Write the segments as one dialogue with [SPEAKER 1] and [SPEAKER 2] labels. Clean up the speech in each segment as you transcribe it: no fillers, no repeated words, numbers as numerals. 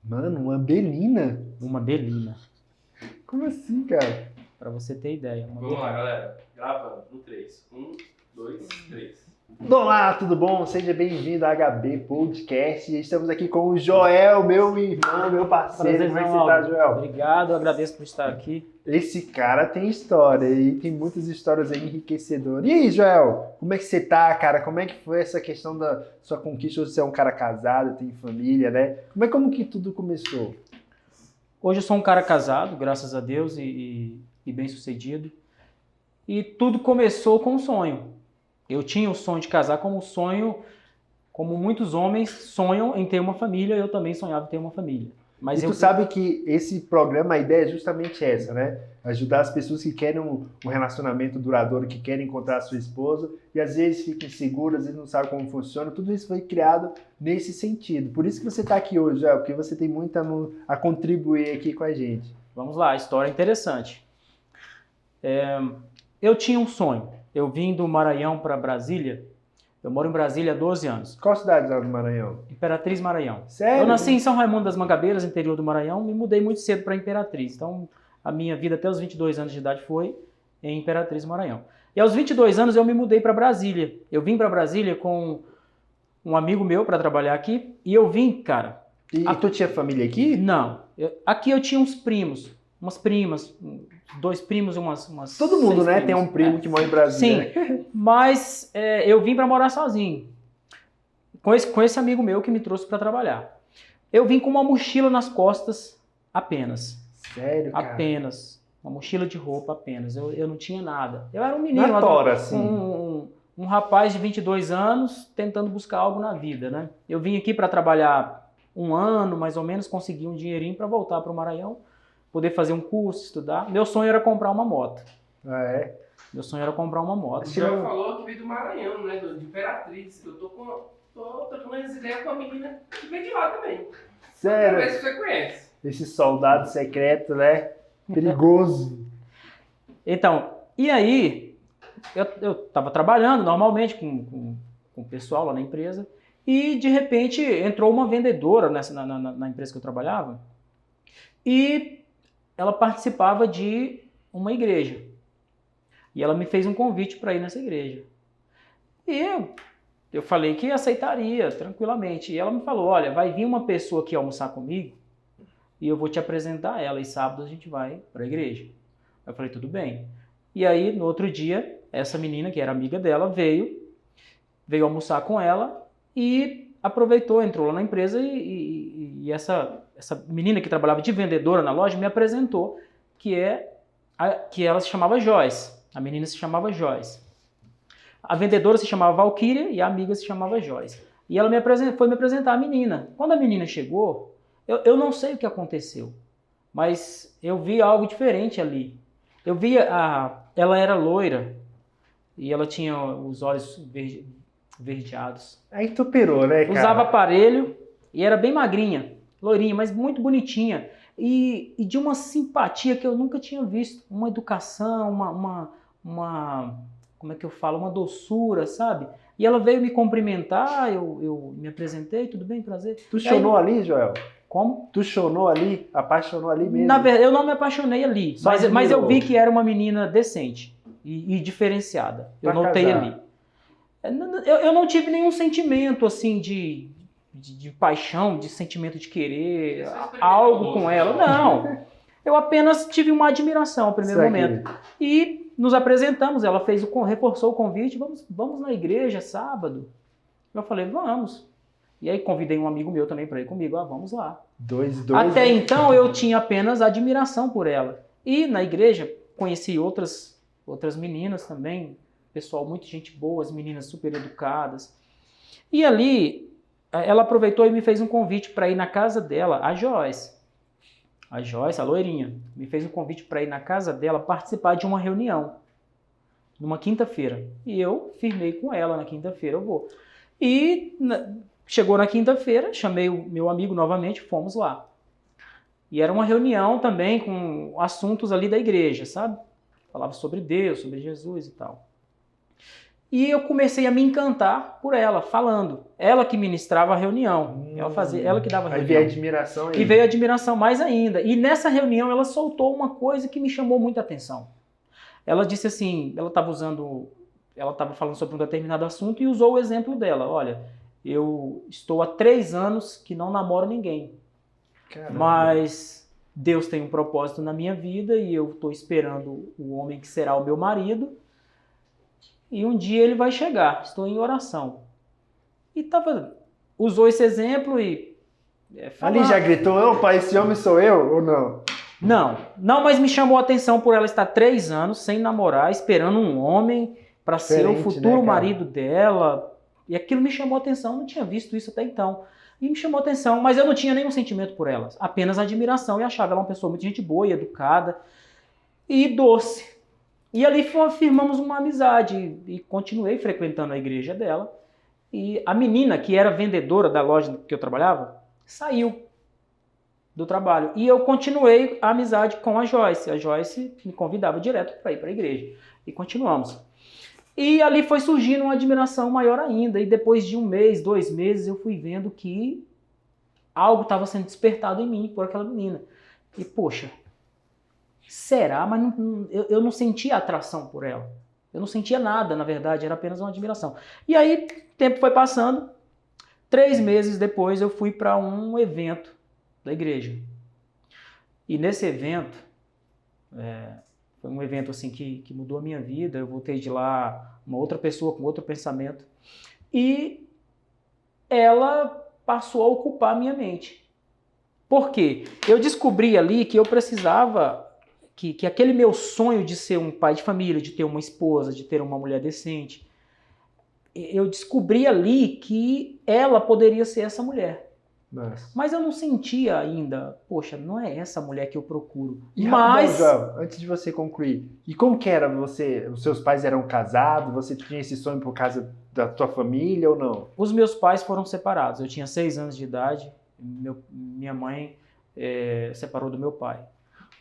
[SPEAKER 1] Mano, uma belina?
[SPEAKER 2] Uma belina.
[SPEAKER 1] Como assim, cara?
[SPEAKER 2] Pra você ter ideia. Uma
[SPEAKER 3] Vamos lá,
[SPEAKER 2] belina.
[SPEAKER 3] galera. Grava no 3. 1, 2, 3.
[SPEAKER 1] Olá, tudo bom? Seja bem-vindo à HB Podcast. Estamos aqui com o Joel, meu irmão, meu parceiro. Como é que você tá, Joel?
[SPEAKER 2] Obrigado, agradeço por estar aqui.
[SPEAKER 1] Esse cara tem história e tem muitas histórias aí enriquecedoras. E aí, Joel, como é que você tá, cara? Como é que foi essa questão da sua conquista? Você é um cara casado, tem família, né? Como que tudo começou?
[SPEAKER 2] Hoje eu sou um cara casado, graças a Deus, e bem-sucedido. E tudo começou com um sonho. Eu tinha o sonho de casar como sonho, como muitos homens sonham em ter uma família, eu também sonhava em ter uma família. Mas
[SPEAKER 1] E tu sabe que esse programa, a ideia é justamente essa, né? Ajudar as pessoas que querem um relacionamento duradouro, que querem encontrar a sua esposa e às vezes ficam inseguras, às vezes não sabem como funciona. Tudo isso foi criado nesse sentido. Por isso que você está aqui hoje, Joel, porque você tem muito a contribuir aqui com a gente.
[SPEAKER 2] Vamos lá, a história é interessante. Eu tinha um sonho. Eu vim do Maranhão para Brasília. Eu moro em Brasília há 12 anos.
[SPEAKER 1] Qual cidade lá do Maranhão?
[SPEAKER 2] Imperatriz, Maranhão.
[SPEAKER 1] Sério?
[SPEAKER 2] Eu nasci em São Raimundo das Mangabeiras, interior do Maranhão, me mudei muito cedo para Imperatriz. Então, a minha vida até os 22 anos de idade foi em Imperatriz, Maranhão. E aos 22 anos eu me mudei para Brasília. Eu vim para Brasília com um amigo meu para trabalhar aqui. E eu vim, cara...
[SPEAKER 1] E tu tinha família aqui?
[SPEAKER 2] Não. Aqui eu tinha uns primos, umas primas, 2 primos e umas
[SPEAKER 1] Todo mundo,
[SPEAKER 2] 6
[SPEAKER 1] né?
[SPEAKER 2] primos.
[SPEAKER 1] Tem um primo que mora em Brasília.
[SPEAKER 2] Sim, mas eu vim para morar sozinho, com esse amigo meu que me trouxe para trabalhar. Eu vim com uma mochila nas costas apenas.
[SPEAKER 1] Sério, cara?
[SPEAKER 2] Apenas. Uma mochila de roupa apenas. Eu não tinha nada. Eu era um menino,
[SPEAKER 1] Na tora, assim.
[SPEAKER 2] um rapaz de 22 anos tentando buscar algo na vida, né? Eu vim aqui para trabalhar um ano, mais ou menos, consegui um dinheirinho para voltar para o Maranhão, poder fazer um curso, estudar. Meu sonho era comprar uma moto.
[SPEAKER 1] Ah, é?
[SPEAKER 2] Meu sonho era comprar uma moto.
[SPEAKER 3] O Joel falou que veio do Maranhão, né? De Imperatriz. Eu tô trocando as ideias com a menina que veio de lá também. Quero
[SPEAKER 1] Sério?
[SPEAKER 3] ver se você conhece.
[SPEAKER 1] Esse soldado secreto, né? Perigoso.
[SPEAKER 2] Então, e aí, eu estava trabalhando normalmente com o pessoal lá na empresa e, de repente, entrou uma vendedora na empresa que eu trabalhava e ela participava de uma igreja. E ela me fez um convite para ir nessa igreja. E eu falei que aceitaria tranquilamente. E ela me falou, olha, vai vir uma pessoa aqui almoçar comigo e eu vou te apresentar ela. E sábado a gente vai para a igreja. Eu falei, tudo bem. E aí, no outro dia, essa menina, que era amiga dela, veio almoçar com ela e aproveitou, entrou lá na empresa e essa menina que trabalhava de vendedora na loja me apresentou que ela se chamava Joyce. A menina se chamava Joyce. A vendedora se chamava Valquíria e a amiga se chamava Joyce. E ela foi me apresentar a menina. Quando a menina chegou, eu não sei o que aconteceu, mas eu vi algo diferente ali. Eu vi ela era loira e ela tinha os olhos verdeados.
[SPEAKER 1] Aí tu pirou, né, cara?
[SPEAKER 2] Usava aparelho e era bem magrinha, loirinha, mas muito bonitinha. E de uma simpatia que eu nunca tinha visto. Uma educação, uma como é que eu falo? Uma doçura, sabe? E ela veio me cumprimentar, eu me apresentei, tudo bem, prazer.
[SPEAKER 1] Tu chonou ali, Joel?
[SPEAKER 2] Como?
[SPEAKER 1] Tu chonou ali? Apaixonou ali mesmo?
[SPEAKER 2] Na verdade, eu não me apaixonei ali, mas eu vi que era uma menina decente e diferenciada. Eu notei
[SPEAKER 1] casar.
[SPEAKER 2] ali. Eu não tive nenhum sentimento assim de paixão, de sentimento de querer algo com ela. Não. Eu apenas tive uma admiração no primeiro momento. E nos apresentamos, ela reforçou o convite, vamos na igreja sábado. Eu falei, vamos. E aí convidei um amigo meu também para ir comigo, vamos lá. Até então eu tinha apenas admiração por ela. E na igreja conheci outras meninas também, pessoal, muita gente boa, as meninas super educadas. E ali ela aproveitou e me fez um convite para ir na casa dela, a Joyce, a loirinha, me fez um convite para ir na casa dela participar de uma reunião, numa quinta-feira. E eu firmei com ela, na quinta-feira eu vou. E chegou na quinta-feira, chamei o meu amigo novamente, fomos lá. E era uma reunião também com assuntos ali da igreja, sabe? Falava sobre Deus, sobre Jesus e tal. E eu comecei a me encantar por ela, falando. Ela que ministrava a reunião. Ela que dava a
[SPEAKER 1] Aí
[SPEAKER 2] reunião.
[SPEAKER 1] veio a admiração aí.
[SPEAKER 2] E veio a admiração mais ainda. E nessa reunião ela soltou uma coisa que me chamou muita atenção. Ela disse assim, ela estava falando sobre um determinado assunto e usou o exemplo dela. Olha, eu estou há 3 anos que não namoro ninguém.
[SPEAKER 1] Caramba.
[SPEAKER 2] Mas Deus tem um propósito na minha vida e eu estou esperando o homem que será o meu marido. E um dia ele vai chegar. Estou em oração. E usou esse exemplo e...
[SPEAKER 1] Ali já gritou, opa, esse homem sou eu ou não?
[SPEAKER 2] Não, mas me chamou a atenção por ela estar 3 anos sem namorar, esperando um homem para ser o futuro marido dela. E aquilo me chamou a atenção, não tinha visto isso até então. E me chamou a atenção, mas eu não tinha nenhum sentimento por ela, apenas admiração e achava ela uma pessoa muito gente boa e educada e doce. E ali firmamos uma amizade e continuei frequentando a igreja dela. E a menina, que era vendedora da loja que eu trabalhava, saiu do trabalho. E eu continuei a amizade com a Joyce. A Joyce me convidava direto para ir para a igreja. E continuamos. E ali foi surgindo uma admiração maior ainda. E depois de 1 mês, 2 meses, eu fui vendo que algo estava sendo despertado em mim por aquela menina. E, poxa, será? Mas eu não sentia atração por ela. Eu não sentia nada, na verdade, era apenas uma admiração. E aí, o tempo foi passando. 3 meses depois, eu fui para um evento da igreja. E nesse evento, foi um evento assim que mudou a minha vida. Eu voltei de lá uma outra pessoa com outro pensamento. E ela passou a ocupar a minha mente. Por quê? Eu descobri ali que eu precisava... Que aquele meu sonho de ser um pai de família, de ter uma esposa, de ter uma mulher decente, eu descobri ali que ela poderia ser essa mulher.
[SPEAKER 1] Nossa.
[SPEAKER 2] Mas eu não sentia ainda, poxa, não é essa mulher que eu procuro.
[SPEAKER 1] E
[SPEAKER 2] mas,
[SPEAKER 1] rapidão, João, antes de você concluir, e como que era você? Os seus pais eram casados? Você tinha esse sonho por causa da tua família ou não?
[SPEAKER 2] Os meus pais foram separados. Eu tinha 6 anos de idade, minha mãe separou do meu pai.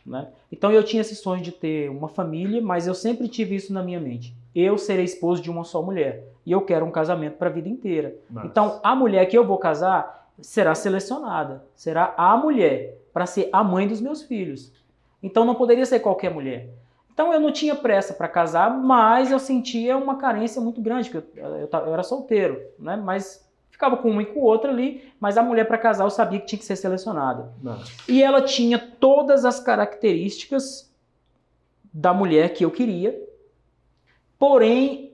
[SPEAKER 2] Né? Então eu tinha esse sonho de ter uma família, mas eu sempre tive isso na minha mente. Eu serei esposo de uma só mulher e eu quero um casamento para a vida inteira.
[SPEAKER 1] Nossa.
[SPEAKER 2] Então a mulher que eu vou casar será selecionada, será a mulher para ser a mãe dos meus filhos. Então não poderia ser qualquer mulher. Então eu não tinha pressa para casar, mas eu sentia uma carência muito grande, porque eu era solteiro, né? Mas ficava com uma e com outra ali, mas a mulher para casar eu sabia que tinha que ser selecionada.
[SPEAKER 1] Nossa.
[SPEAKER 2] E ela tinha todas as características da mulher que eu queria, porém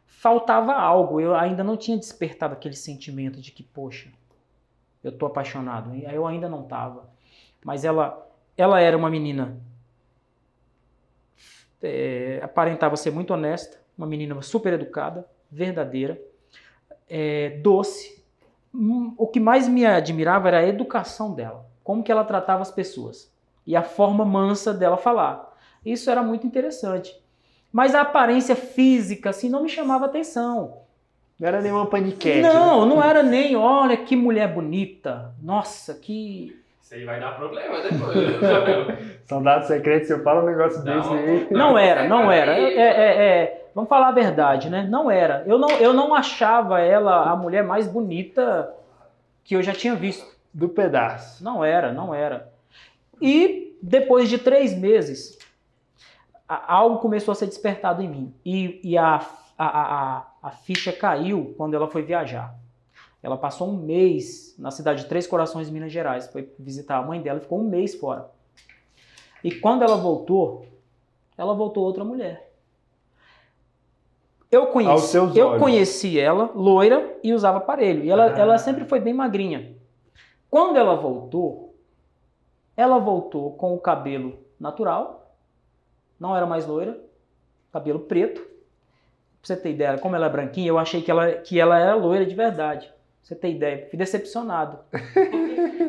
[SPEAKER 2] faltava algo. Eu ainda não tinha despertado aquele sentimento de que, poxa, eu tô apaixonado. E eu ainda não estava. Mas ela era uma menina, aparentava ser muito honesta, uma menina super educada, verdadeira, doce. O que mais me admirava era a educação dela, como que ela tratava as pessoas e a forma mansa dela falar. Isso era muito interessante. Mas a aparência física assim não me chamava atenção.
[SPEAKER 1] Não era nenhuma paniquete.
[SPEAKER 2] Não era nem, olha que mulher bonita, nossa, que...
[SPEAKER 3] Isso aí vai dar problema depois.
[SPEAKER 1] Soldado secreto, se eu falo um negócio desse aí...
[SPEAKER 2] Não era. Vamos falar a verdade, né? Não era. Eu não achava ela a mulher mais bonita que eu já tinha visto.
[SPEAKER 1] Do pedaço.
[SPEAKER 2] Não era. E depois de 3 meses, algo começou a ser despertado em mim. E a ficha caiu quando ela foi viajar. Ela passou 1 mês na cidade de Três Corações, Minas Gerais. Foi visitar a mãe dela e ficou 1 mês fora. E quando ela voltou outra mulher. Eu conheci ela, loira, e usava aparelho. E ela sempre foi bem magrinha. Quando ela voltou com o cabelo natural, não era mais loira, cabelo preto. Pra você ter ideia, como ela é branquinha, eu achei que ela era loira de verdade. Pra você ter ideia, fui decepcionado.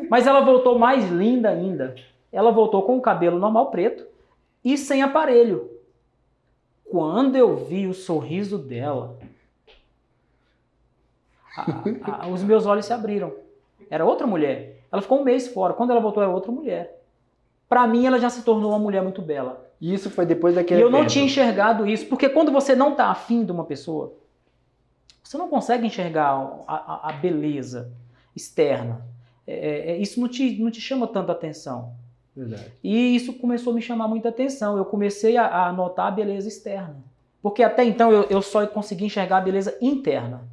[SPEAKER 2] Mas ela voltou mais linda ainda. Ela voltou com o cabelo normal preto e sem aparelho. Quando eu vi o sorriso dela, os meus olhos se abriram. Era outra mulher. Ela ficou 1 mês fora. Quando ela voltou, era outra mulher. Pra mim, ela já se tornou uma mulher muito bela.
[SPEAKER 1] E isso foi depois
[SPEAKER 2] E
[SPEAKER 1] daquele
[SPEAKER 2] eu não
[SPEAKER 1] evento.
[SPEAKER 2] tinha enxergado isso, porque quando você não tá afim de uma pessoa, você não consegue enxergar a beleza externa. Isso não te chama tanta atenção.
[SPEAKER 1] Verdade.
[SPEAKER 2] E isso começou a me chamar muita atenção. Eu comecei a notar a beleza externa. Porque até então eu só consegui enxergar a beleza interna.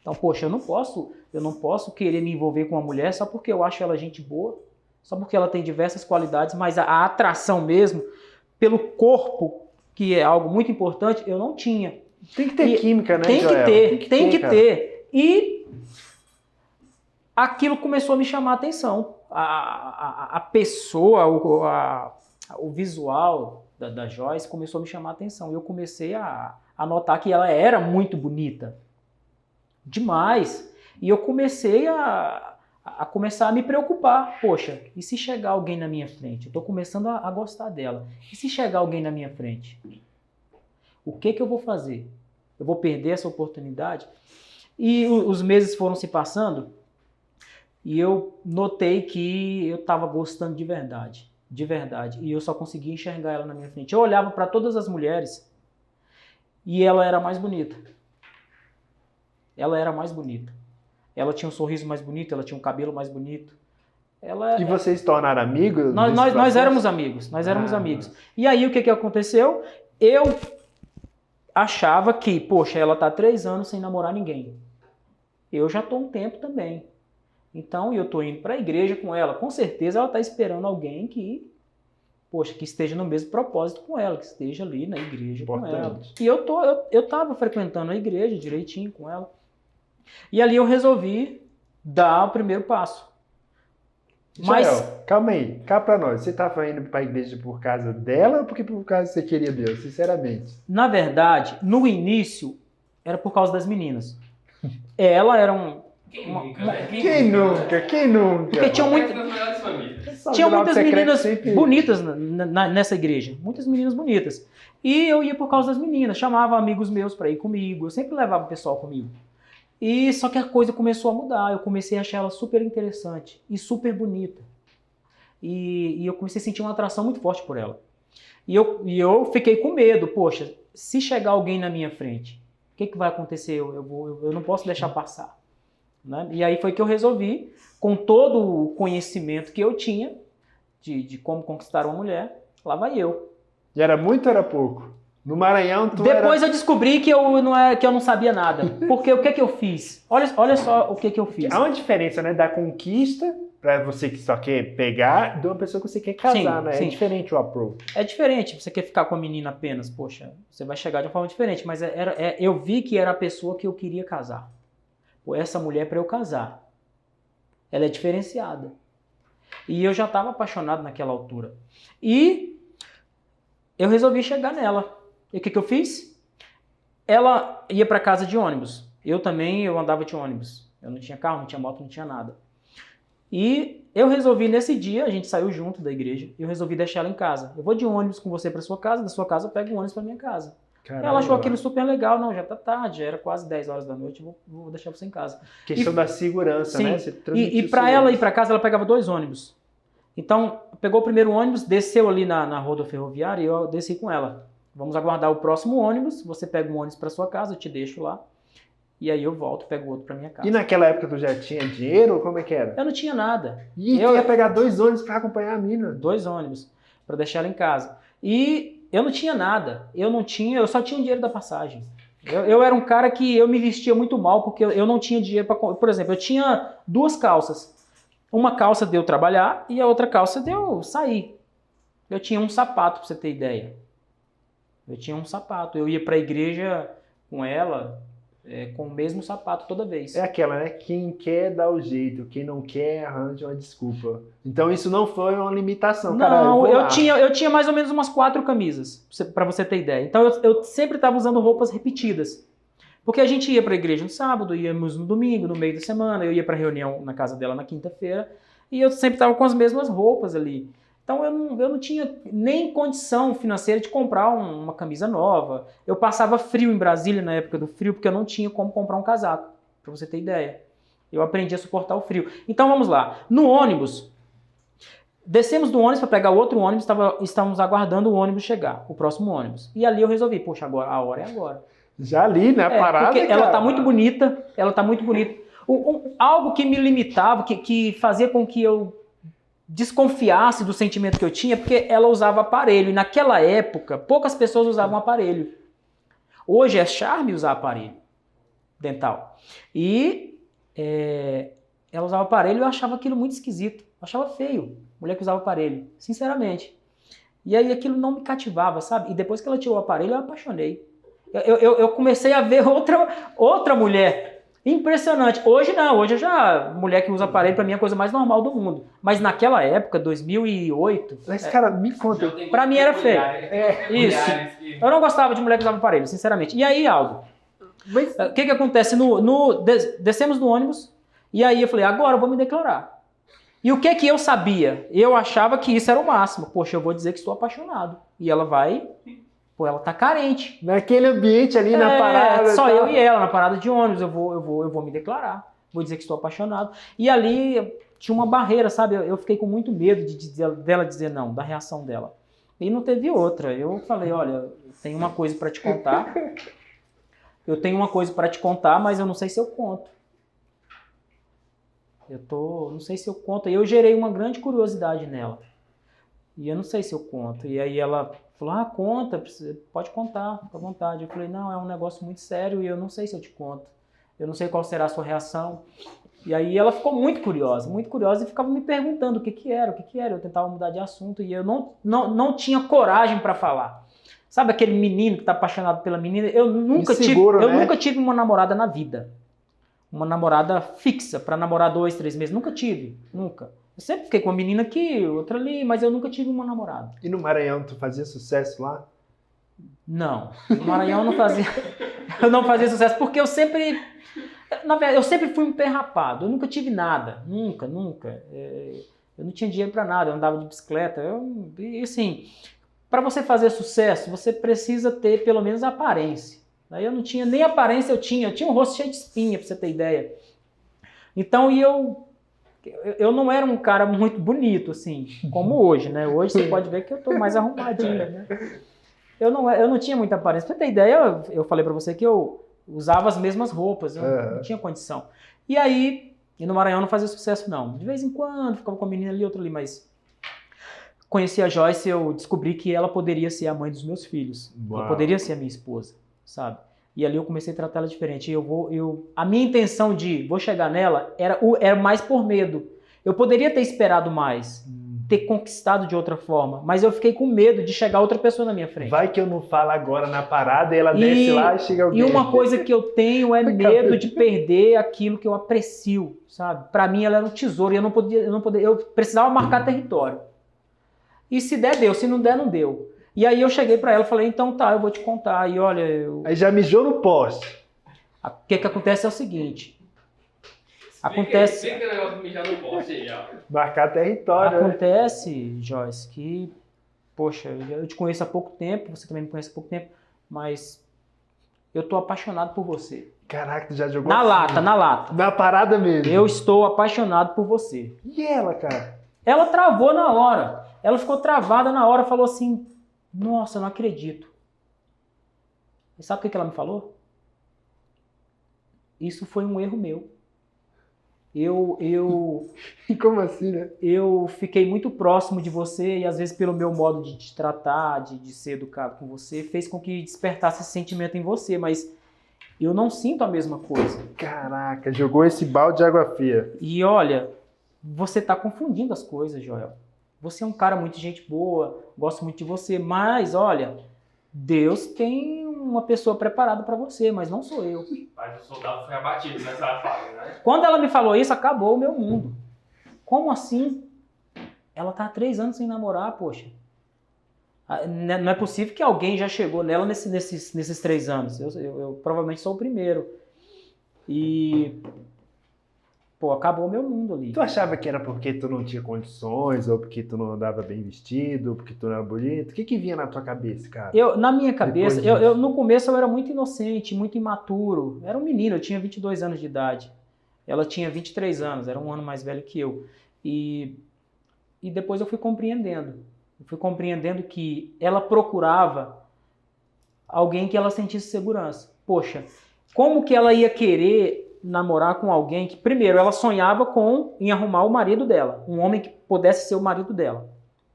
[SPEAKER 2] Então, poxa, eu não posso querer me envolver com uma mulher só porque eu acho ela gente boa, só porque ela tem diversas qualidades, mas a atração mesmo pelo corpo, que é algo muito importante, eu não tinha.
[SPEAKER 1] Tem que ter química, né,
[SPEAKER 2] Tem que
[SPEAKER 1] Joel?
[SPEAKER 2] ter, tem que
[SPEAKER 1] cara.
[SPEAKER 2] ter. E aquilo começou a me chamar a atenção. A pessoa, o visual da Joyce começou a me chamar a atenção. E eu comecei a notar que ela era muito bonita. Demais. E eu comecei a me preocupar. Poxa, e se chegar alguém na minha frente? Eu estou começando a gostar dela. E se chegar alguém na minha frente? O que eu vou fazer? Eu vou perder essa oportunidade? E os meses foram se passando e eu notei que eu estava gostando de verdade. De verdade. E eu só conseguia enxergar ela na minha frente. Eu olhava para todas as mulheres e ela era mais bonita. Ela era mais bonita. Ela tinha um sorriso mais bonito, ela tinha um cabelo mais bonito.
[SPEAKER 1] E vocês se tornaram amigos?
[SPEAKER 2] Nós éramos amigos. Nós éramos amigos. E aí o que aconteceu? Eu achava que, poxa, ela tá 3 anos sem namorar ninguém. Eu já tô um tempo também. Então eu tô indo para a igreja com ela. Com certeza ela tá esperando alguém que esteja no mesmo propósito com ela, que esteja ali na igreja com ela. E eu tava frequentando a igreja direitinho com ela. E ali eu resolvi dar o primeiro passo. Mas
[SPEAKER 1] Joel, calma aí, cá pra nós. Você tava indo pra igreja por causa dela ou porque por causa que você queria Deus, sinceramente?
[SPEAKER 2] Na verdade, no início, era por causa das meninas. Ela era
[SPEAKER 1] Quem nunca?
[SPEAKER 2] Porque tinha muitas meninas bonitas nessa igreja. Muitas meninas bonitas. E eu ia por causa das meninas. Chamava amigos meus para ir comigo. Eu sempre levava o pessoal comigo. E só que a coisa começou a mudar. Eu comecei a achar ela super interessante e super bonita. E eu comecei a sentir uma atração muito forte por ela. E eu fiquei com medo. Poxa, se chegar alguém na minha frente, o que vai acontecer? Eu não posso deixar passar. Né? E aí foi que eu resolvi, com todo o conhecimento que eu tinha de como conquistar uma mulher, lá vai eu.
[SPEAKER 1] E era muito ou era pouco? No Maranhão,
[SPEAKER 2] Depois eu descobri que eu não sabia nada. Porque o que eu fiz? Olha só o que eu fiz.
[SPEAKER 1] Há uma diferença, né, da conquista, pra você que só quer pegar, de uma pessoa que você quer casar, né?
[SPEAKER 2] Sim.
[SPEAKER 1] É diferente o approach.
[SPEAKER 2] É diferente. Você quer ficar com a menina apenas, poxa, você vai chegar de uma forma diferente. Mas eu vi que era a pessoa que eu queria casar. Pô, essa mulher para eu casar. Ela é diferenciada. E eu já estava apaixonado naquela altura. E eu resolvi chegar nela. E o que eu fiz? Ela ia para casa de ônibus. Eu andava de ônibus. Eu não tinha carro, não tinha moto, não tinha nada. E eu resolvi nesse dia, a gente saiu junto da igreja, eu resolvi deixar ela em casa. Eu vou de ônibus com você para sua casa, da sua casa eu pego o ônibus para minha casa. Caramba. Ela achou aquilo super legal. Não, já tá tarde, já era quase 10 horas da noite, vou deixar você em casa.
[SPEAKER 1] Questão da segurança,
[SPEAKER 2] sim,
[SPEAKER 1] né?
[SPEAKER 2] E para ela ir para casa, ela pegava 2 ônibus. Então, pegou o primeiro ônibus, desceu ali na rodoferroviária e eu desci com ela. Vamos aguardar o próximo ônibus, você pega um ônibus para sua casa, eu te deixo lá. E aí eu volto, pego outro para minha casa.
[SPEAKER 1] E naquela época tu já tinha dinheiro ou como é que era?
[SPEAKER 2] Eu não tinha nada.
[SPEAKER 1] E eu ia pegar 2 ônibus para acompanhar a mina?
[SPEAKER 2] 2 ônibus para deixar ela em casa. E eu não tinha nada. Eu só tinha o dinheiro da passagem. Eu era um cara que eu me vestia muito mal porque eu não tinha dinheiro para... Por exemplo, eu tinha 2 calças. Uma calça de eu trabalhar e a outra calça de eu sair. Eu tinha um sapato, para você ter ideia. Eu tinha um sapato. Eu ia para a igreja com ela com o mesmo sapato toda vez.
[SPEAKER 1] É aquela, né? Quem quer dá o jeito, quem não quer arranja uma desculpa. Então isso não foi uma limitação.
[SPEAKER 2] Não, eu tinha mais ou menos umas 4 camisas, para você ter ideia. Então eu sempre estava usando roupas repetidas. Porque a gente ia para a igreja no sábado, íamos no domingo, no meio da semana, eu ia para a reunião na casa dela na quinta-feira, e eu sempre estava com as mesmas roupas ali. Então eu não tinha nem condição financeira de comprar uma camisa nova. Eu passava frio em Brasília na época do frio, porque eu não tinha como comprar um casaco, para você ter ideia. Eu aprendi a suportar o frio. Então vamos lá. No ônibus, Descemos do ônibus para pegar outro ônibus, estávamos aguardando o ônibus chegar, o próximo ônibus. E ali eu resolvi, poxa, agora a hora é agora.
[SPEAKER 1] Já ali, né? A parada,
[SPEAKER 2] porque
[SPEAKER 1] cara.
[SPEAKER 2] ela tá muito bonita, algo que me limitava, que fazia com que eu desconfiasse do sentimento que eu tinha, porque ela usava aparelho. E naquela época, poucas pessoas usavam aparelho. Hoje é charme usar aparelho dental. E ela usava aparelho e eu achava aquilo muito esquisito. Eu achava feio, mulher que usava aparelho, sinceramente. E aí aquilo não me cativava, sabe? E depois que ela tirou o aparelho, eu apaixonei. Eu comecei a ver outra mulher. Impressionante. Hoje não, hoje mulher que usa aparelho pra mim é a coisa mais normal do mundo. Mas naquela época, 2008...
[SPEAKER 1] Mas, cara, me conta.
[SPEAKER 2] Pra mim era feio. Isso. Eu não gostava de mulher que usava aparelho, sinceramente. E aí, Aldo, o que acontece? Descemos no ônibus e aí eu falei, agora eu vou me declarar. E o que eu sabia? Eu achava que isso era o máximo. Poxa, eu vou dizer que estou apaixonado. E ela vai... Pô, ela tá carente.
[SPEAKER 1] Naquele ambiente ali na parada.
[SPEAKER 2] Só eu e ela, na parada de ônibus, eu vou me declarar. Vou dizer que estou apaixonado. E ali tinha uma barreira, sabe? Eu fiquei com muito medo dela dizer não, da reação dela. E não teve outra. Eu falei, olha, eu tenho uma coisa para te contar. Mas eu não sei se eu conto. Não sei se eu conto. E eu gerei uma grande curiosidade nela. E eu não sei se eu conto. E aí ela falou, conta, pode contar, fica à vontade. Eu falei, não, é um negócio muito sério e eu não sei se eu te conto. Eu não sei qual será a sua reação. E aí ela ficou muito curiosa e ficava me perguntando o que era. Eu tentava mudar de assunto e eu não tinha coragem para falar. Sabe aquele menino que está apaixonado pela menina? Eu nunca tive uma namorada na vida. Uma namorada fixa, para namorar 2, 3 meses. Nunca tive, nunca. Eu sempre fiquei com uma menina aqui, outra ali, mas eu nunca tive uma namorada.
[SPEAKER 1] E no Maranhão, tu fazia sucesso lá?
[SPEAKER 2] Não, no Maranhão eu não fazia sucesso, porque eu sempre fui um pé rapado, eu nunca tive nada, nunca. Eu não tinha dinheiro para nada, eu andava de bicicleta, e assim, para você fazer sucesso, você precisa ter pelo menos aparência. Aí eu não tinha nem aparência, eu tinha um rosto cheio de espinha, para você ter ideia. Então, eu não era um cara muito bonito, assim, como hoje, né? Hoje você pode ver que eu tô mais arrumadinho, né? Eu não tinha muita aparência. Pra ter ideia, eu falei pra você que eu usava as mesmas roupas, eu não tinha condição. E aí, no Maranhão não fazia sucesso, não. De vez em quando, ficava com uma menina ali, outra ali, mas... Conheci a Joyce e eu descobri que ela poderia ser a mãe dos meus filhos. Uau. Ela poderia ser a minha esposa, sabe? E ali eu comecei a tratar ela diferente. A minha intenção de vou chegar nela era mais por medo. Eu poderia ter esperado mais, ter conquistado de outra forma, mas eu fiquei com medo de chegar outra pessoa na minha frente.
[SPEAKER 1] Vai que eu não falo agora na parada e ela desce lá e chega alguém.
[SPEAKER 2] E uma coisa que eu tenho é medo de perder aquilo que eu aprecio, sabe? Pra mim ela era um tesouro e eu precisava marcar território. E se der, deu. Se não der, não deu. E aí eu cheguei pra ela e falei, então tá, eu vou te contar. E olha,
[SPEAKER 1] Aí já mijou no poste.
[SPEAKER 2] O que acontece é o seguinte.
[SPEAKER 3] Explica o negócio de mijar no poste aí, ó.
[SPEAKER 1] Marcar território.
[SPEAKER 2] Acontece, Joyce, que, poxa, eu te conheço há pouco tempo, você também me conhece há pouco tempo, mas eu tô apaixonado por você.
[SPEAKER 1] Caraca, tu já jogou
[SPEAKER 2] na
[SPEAKER 1] assim,
[SPEAKER 2] lata.
[SPEAKER 1] Na parada mesmo.
[SPEAKER 2] Eu estou apaixonado por você.
[SPEAKER 1] E ela, cara?
[SPEAKER 2] Ela travou na hora. Ela ficou travada na hora, falou assim, nossa, eu não acredito. E sabe o que ela me falou? Isso foi um erro meu.
[SPEAKER 1] Como assim, né?
[SPEAKER 2] Eu fiquei muito próximo de você e às vezes pelo meu modo de te tratar, de ser educado com você, fez com que despertasse esse sentimento em você, mas eu não sinto a mesma coisa.
[SPEAKER 1] Caraca, jogou esse balde de água fria.
[SPEAKER 2] E olha, você está confundindo as coisas, Joel. Você é um cara muito gente boa, gosto muito de você, mas olha, Deus tem uma pessoa preparada para você, mas não sou eu.
[SPEAKER 3] Mas o soldado foi abatido nessa fase, né?
[SPEAKER 2] Quando ela me falou isso, acabou o meu mundo. Como assim? Ela tá há 3 anos sem namorar, poxa. Não é possível que alguém já chegou nela nesses 3 anos. Eu provavelmente sou o primeiro. E... Pô, acabou o meu mundo ali.
[SPEAKER 1] Tu achava que era porque tu não tinha condições, ou porque tu não andava bem vestido, ou porque tu não era bonito? O que vinha na tua cabeça, cara?
[SPEAKER 2] Na minha cabeça, no começo eu era muito inocente, muito imaturo. Era um menino, eu tinha 22 anos de idade. Ela tinha 23 anos, era um ano mais velho que eu. E e depois eu fui compreendendo. Eu fui compreendendo que ela procurava alguém que ela sentisse segurança. Poxa, como que ela ia querer namorar com alguém que, primeiro, ela sonhava em arrumar o marido dela, um homem que pudesse ser o marido dela.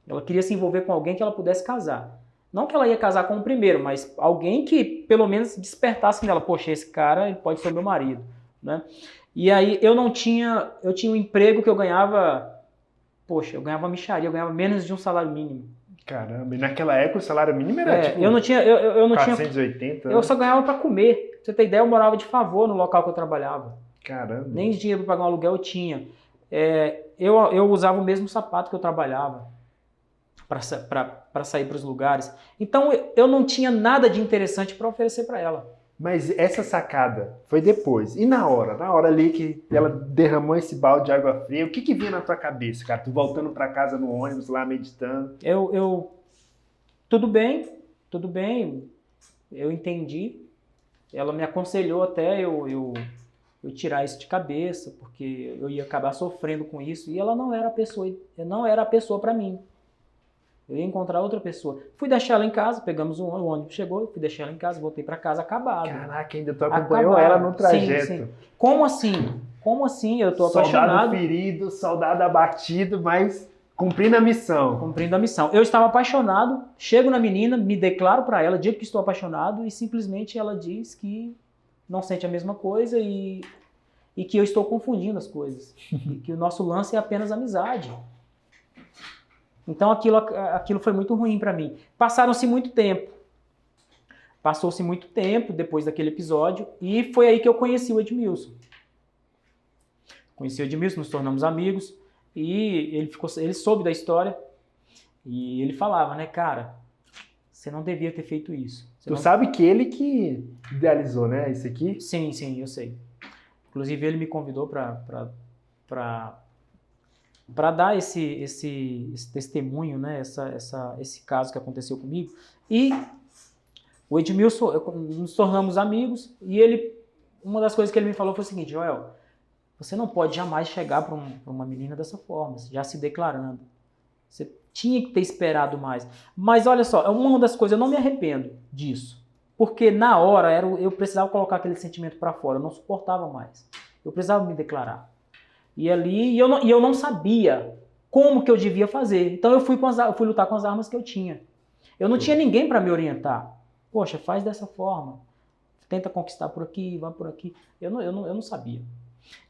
[SPEAKER 2] Ela queria se envolver com alguém que ela pudesse casar. Não que ela ia casar com o primeiro, mas alguém que pelo menos despertasse nela, poxa, esse cara ele pode ser o meu marido, né? E aí eu tinha um emprego que eu ganhava, poxa, eu ganhava mixaria, eu ganhava menos de um salário mínimo.
[SPEAKER 1] Caramba, e naquela época o salário mínimo era tipo
[SPEAKER 2] eu não tinha, eu não
[SPEAKER 1] 480,
[SPEAKER 2] eu só ganhava para comer. Pra você ter ideia, eu morava de favor no local que eu trabalhava.
[SPEAKER 1] Caramba.
[SPEAKER 2] Nem dinheiro para pagar um aluguel eu tinha. Eu usava o mesmo sapato que eu trabalhava para sair para os lugares. Então eu não tinha nada de interessante para oferecer para ela.
[SPEAKER 1] Mas essa sacada foi depois. E na hora ali que ela derramou esse balde de água fria, o que vinha na tua cabeça, cara? Tu voltando para casa no ônibus lá meditando.
[SPEAKER 2] Tudo bem, eu entendi. Ela me aconselhou até eu tirar isso de cabeça, porque eu ia acabar sofrendo com isso. E ela não era a pessoa para mim. Eu ia encontrar outra pessoa. Fui deixar ela em casa, pegamos o ônibus, chegou, fui deixar ela em casa, voltei para casa acabado.
[SPEAKER 1] Caraca, ainda tu acompanhou ela no trajeto.
[SPEAKER 2] Sim. Como assim? Eu tô apaixonado.
[SPEAKER 1] Soldado ferido, soldado abatido, mas cumprindo a missão.
[SPEAKER 2] Cumprindo a missão. Eu estava apaixonado, chego na menina, me declaro para ela, digo que estou apaixonado e simplesmente ela diz que não sente a mesma coisa e que eu estou confundindo as coisas. E que o nosso lance é apenas amizade. Então aquilo foi muito ruim para mim. Passou-se muito tempo depois daquele episódio e foi aí que eu conheci o Edmilson. Nos tornamos amigos e ele soube da história e ele falava, né, cara, você não devia ter feito isso.
[SPEAKER 1] Sabe que ele que idealizou, né, isso aqui?
[SPEAKER 2] Sim, eu sei. Inclusive ele me convidou para dar esse testemunho, né, esse caso que aconteceu comigo. E o Edmilson, nos tornamos amigos e uma das coisas que ele me falou foi o seguinte: Joel, você não pode jamais chegar para uma menina dessa forma, já se declarando. Você tinha que ter esperado mais. Mas olha só, uma das coisas, eu não me arrependo disso. Porque na hora eu precisava colocar aquele sentimento para fora, eu não suportava mais. Eu precisava me declarar. E eu não sabia como que eu devia fazer. Então eu fui lutar com as armas que eu tinha. Eu não tinha ninguém para me orientar. Poxa, faz dessa forma. Tenta conquistar por aqui, vai por aqui. Eu não sabia.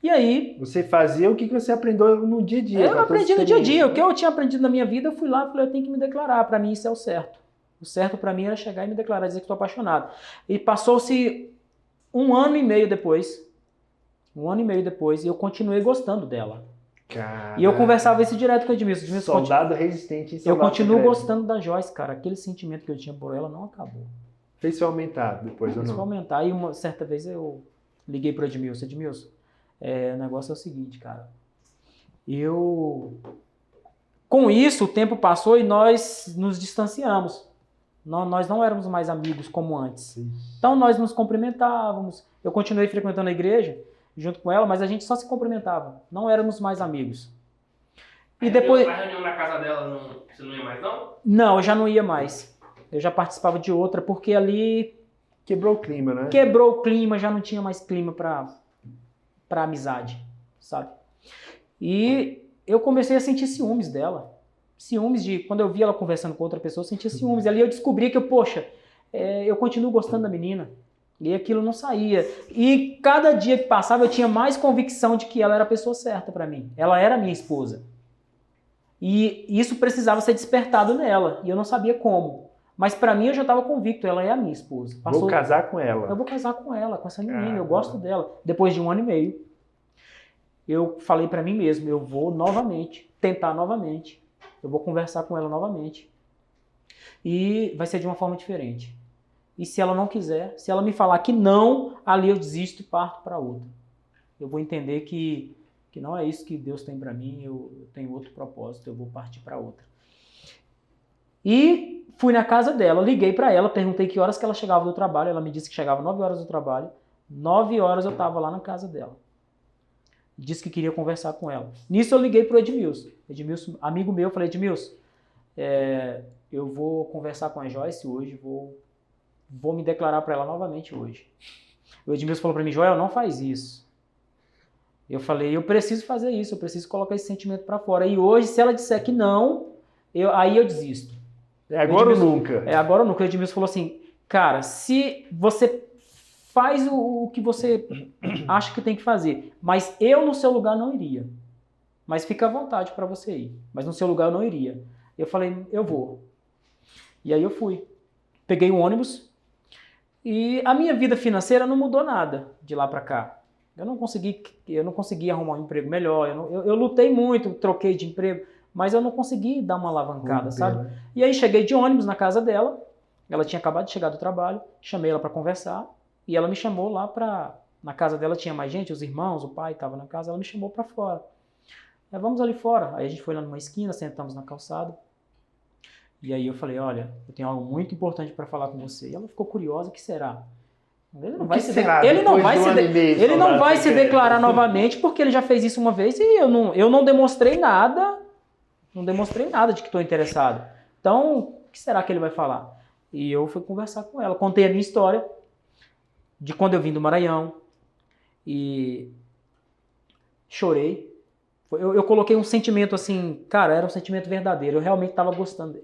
[SPEAKER 2] E aí...
[SPEAKER 1] Você fazia o que você aprendeu no dia a dia.
[SPEAKER 2] Eu aprendi no dia a dia. O que eu tinha aprendido na minha vida, eu fui lá e falei, eu tenho que me declarar. Para mim isso é o certo. O certo para mim era chegar e me declarar, dizer que estou apaixonado. E passou-se 1 ano e meio depois, e eu continuei gostando dela.
[SPEAKER 1] Caraca.
[SPEAKER 2] E eu conversava isso direto com o Edmilson.
[SPEAKER 1] Soldado resistente em
[SPEAKER 2] Eu continuo gostando da Joyce, cara. Aquele sentimento que eu tinha por ela não acabou.
[SPEAKER 1] Fez se aumentar depois ou não?
[SPEAKER 2] Fez se aumentar. E uma certa vez eu liguei pro Edmilson. Edmilson, o negócio é o seguinte, cara. Com isso, o tempo passou e nós nos distanciamos. Nós não éramos mais amigos como antes. Então nós nos cumprimentávamos. Eu continuei frequentando a igreja junto com ela, mas a gente só se cumprimentava. Não éramos mais amigos. E depois...
[SPEAKER 3] A reunião na casa dela, você não ia mais não?
[SPEAKER 2] Não, eu já não ia mais. Eu já participava de outra, porque ali...
[SPEAKER 1] Quebrou o clima, né?
[SPEAKER 2] Quebrou o clima, já não tinha mais clima pra amizade, sabe? E eu comecei a sentir ciúmes dela. Ciúmes de... Quando eu via ela conversando com outra pessoa, eu sentia ciúmes. E ali eu descobri que, eu continuo gostando da menina. E aquilo não saía. E cada dia que passava, eu tinha mais convicção de que ela era a pessoa certa para mim. Ela era minha esposa. E isso precisava ser despertado nela. E eu não sabia como. Mas para mim, eu já estava convicto. Ela é a minha esposa.
[SPEAKER 1] Vou casar com ela.
[SPEAKER 2] Eu vou casar com ela, com essa menina. Eu gosto dela. Depois de 1 ano e meio, eu falei para mim mesmo, eu vou tentar novamente. Eu vou conversar com ela novamente. E vai ser de uma forma diferente. E se ela não quiser, se ela me falar que não, ali eu desisto e parto para outra. Eu vou entender que não é isso que Deus tem para mim, eu tenho outro propósito, eu vou partir para outra. E fui na casa dela, liguei para ela, perguntei que horas que ela chegava do trabalho, ela me disse que chegava 9 horas do trabalho, 9 horas eu estava lá na casa dela. disse que queria conversar com ela. Nisso eu liguei pro Edmilson. Edmilson, amigo meu, falei, Edmilson, eu vou conversar com a Joyce hoje, vou me declarar para ela novamente hoje. O Edmilson falou para mim, Joel, não faz isso. Eu falei, eu preciso fazer isso, eu preciso colocar esse sentimento para fora. E hoje, se ela disser que não, aí eu desisto.
[SPEAKER 1] É agora ou nunca?
[SPEAKER 2] É agora ou nunca. O Edmilson falou assim, cara, se você faz o que você acha que tem que fazer, mas eu no seu lugar não iria. Mas fica à vontade para você ir. Mas no seu lugar eu não iria. Eu falei, eu vou. E aí eu fui. Peguei o ônibus e a minha vida financeira não mudou nada de lá para cá. Eu não consegui arrumar um emprego melhor. Eu lutei muito, troquei de emprego, mas eu não consegui dar uma alavancada, sabe? E aí cheguei de ônibus na casa dela. Ela tinha acabado de chegar do trabalho. Chamei ela para conversar. E ela me chamou lá na casa dela tinha mais gente, os irmãos, o pai estava na casa. Ela me chamou para fora. Vamos ali fora. Aí a gente foi lá numa esquina, sentamos na calçada. E aí eu falei, olha, eu tenho algo muito importante para falar com você. E ela ficou curiosa, o que será? Ele não vai se declarar novamente, porque ele já fez isso uma vez e eu não demonstrei nada. Não demonstrei nada de que estou interessado. Então, o que será que ele vai falar? E eu fui conversar com ela. Contei a minha história de quando eu vim do Maranhão. E chorei. Eu coloquei um sentimento assim, cara, era um sentimento verdadeiro. Eu realmente estava gostando.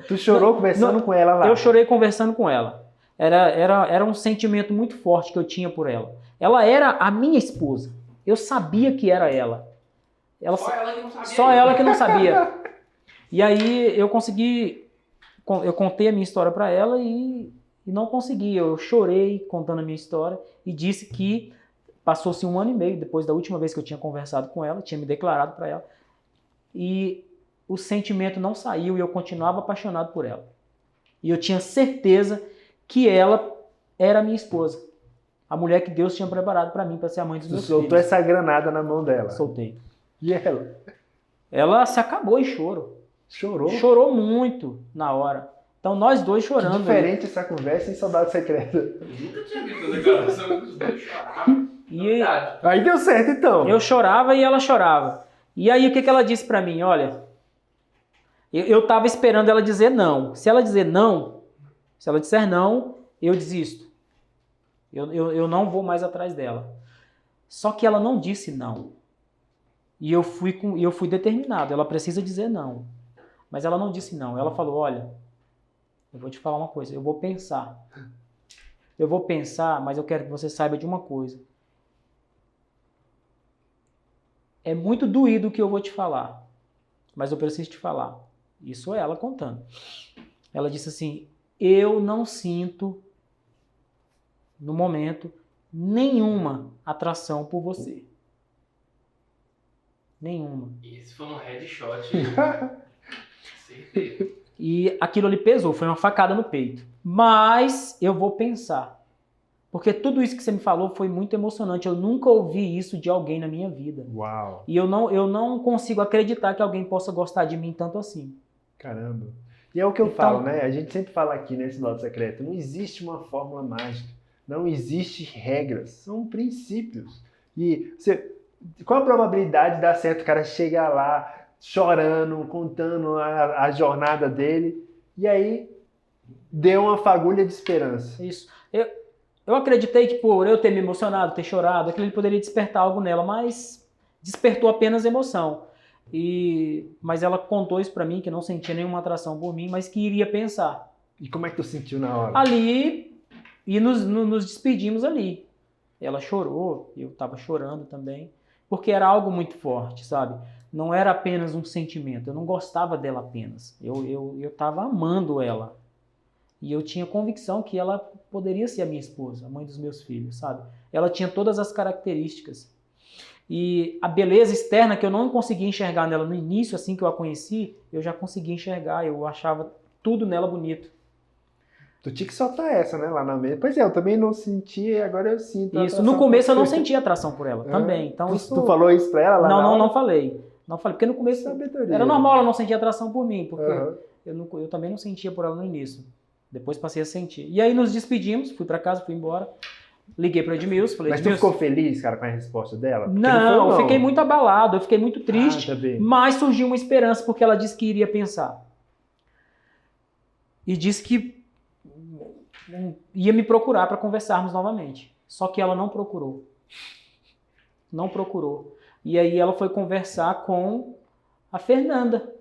[SPEAKER 1] Tu chorou conversando com ela lá?
[SPEAKER 2] Eu chorei conversando com ela. Era um sentimento muito forte que eu tinha por ela. Ela era a minha esposa. Eu sabia que era ela.
[SPEAKER 3] Só ela que não sabia.
[SPEAKER 2] Só ela que não sabia. E aí eu contei a minha história para ela e não consegui. Eu chorei contando a minha história e disse que passou-se 1 ano e meio depois da última vez que eu tinha conversado com ela, tinha me declarado para ela. E o sentimento não saiu e eu continuava apaixonado por ela. E eu tinha certeza que ela era minha esposa. A mulher que Deus tinha preparado para mim, para ser a mãe dos meus filhos.
[SPEAKER 1] Tu soltou essa granada na mão dela?
[SPEAKER 2] Soltei.
[SPEAKER 1] E ela?
[SPEAKER 2] Ela se acabou em choro.
[SPEAKER 1] Chorou?
[SPEAKER 2] Chorou muito na hora. Então nós dois chorando.
[SPEAKER 1] Que diferente essa conversa em Soldado Secreto.
[SPEAKER 3] Eu nunca tinha visto a declaração que os dois choravam.
[SPEAKER 1] Aí deu certo então.
[SPEAKER 2] Eu chorava e ela chorava. E aí o que ela disse para mim? Olha, eu tava esperando ela dizer não. Se ela disser não, eu desisto. Eu não vou mais atrás dela. Só que ela não disse não. E eu fui determinado. Ela precisa dizer não. Mas ela não disse não. Ela falou, olha, eu vou te falar uma coisa. Eu vou pensar. Mas eu quero que você saiba de uma coisa. É muito doído o que eu vou te falar. Mas eu preciso te falar. Isso é ela contando. Ela disse assim, eu não sinto, no momento, nenhuma atração por você. Nenhuma.
[SPEAKER 3] Esse foi um headshot. Certeza.
[SPEAKER 2] E aquilo ali pesou, foi uma facada no peito. Mas eu vou pensar. Porque tudo isso que você me falou foi muito emocionante. Eu nunca ouvi isso de alguém na minha vida.
[SPEAKER 1] Uau.
[SPEAKER 2] E eu não consigo acreditar que alguém possa gostar de mim tanto assim.
[SPEAKER 1] Caramba. E é o que eu falo, né? A gente sempre fala aqui nesse Lado Secreto. Não existe uma fórmula mágica. Não existe regras. São princípios. E qual a probabilidade de dar certo o cara chegar lá chorando, contando a jornada dele e aí deu uma fagulha de esperança?
[SPEAKER 2] Isso. Eu acreditei que por eu ter me emocionado, ter chorado, aquilo poderia despertar algo nela, mas despertou apenas emoção. Mas ela contou isso pra mim, que não sentia nenhuma atração por mim, mas que iria pensar.
[SPEAKER 1] E como é que tu sentiu na hora?
[SPEAKER 2] Ali, e nos despedimos ali. Ela chorou, eu tava chorando também, porque era algo muito forte, sabe? Não era apenas um sentimento, eu não gostava dela apenas. Eu tava amando ela. E eu tinha convicção que ela poderia ser a minha esposa, a mãe dos meus filhos, sabe? Ela tinha todas as características. E a beleza externa que eu não conseguia enxergar nela no início, assim que eu a conheci, eu já conseguia enxergar, eu achava tudo nela bonito.
[SPEAKER 1] Tu tinha que soltar essa, né, lá na mesa. Pois é, eu também não sentia, agora eu sinto.
[SPEAKER 2] Isso, no começo eu não sentia atração por ela, também. Então,
[SPEAKER 1] tu falou isso pra ela lá?
[SPEAKER 2] Não falei. Não falei, porque no começo era normal ela não sentir atração por mim, porque eu também não sentia por ela no início. Depois passei a sentir. E aí nos despedimos, fui pra casa, fui embora. Liguei para o Edmilson, falei,
[SPEAKER 1] Mas tu
[SPEAKER 2] Edmilson,
[SPEAKER 1] ficou feliz, cara, com a resposta dela? Porque
[SPEAKER 2] não,
[SPEAKER 1] foi,
[SPEAKER 2] eu fiquei muito abalado, eu fiquei muito triste,
[SPEAKER 1] tá bem.
[SPEAKER 2] mas surgiu uma esperança porque ela disse que iria pensar. E disse que ia me procurar para conversarmos novamente. Só que ela não procurou. Não procurou. E aí ela foi conversar com a Fernanda.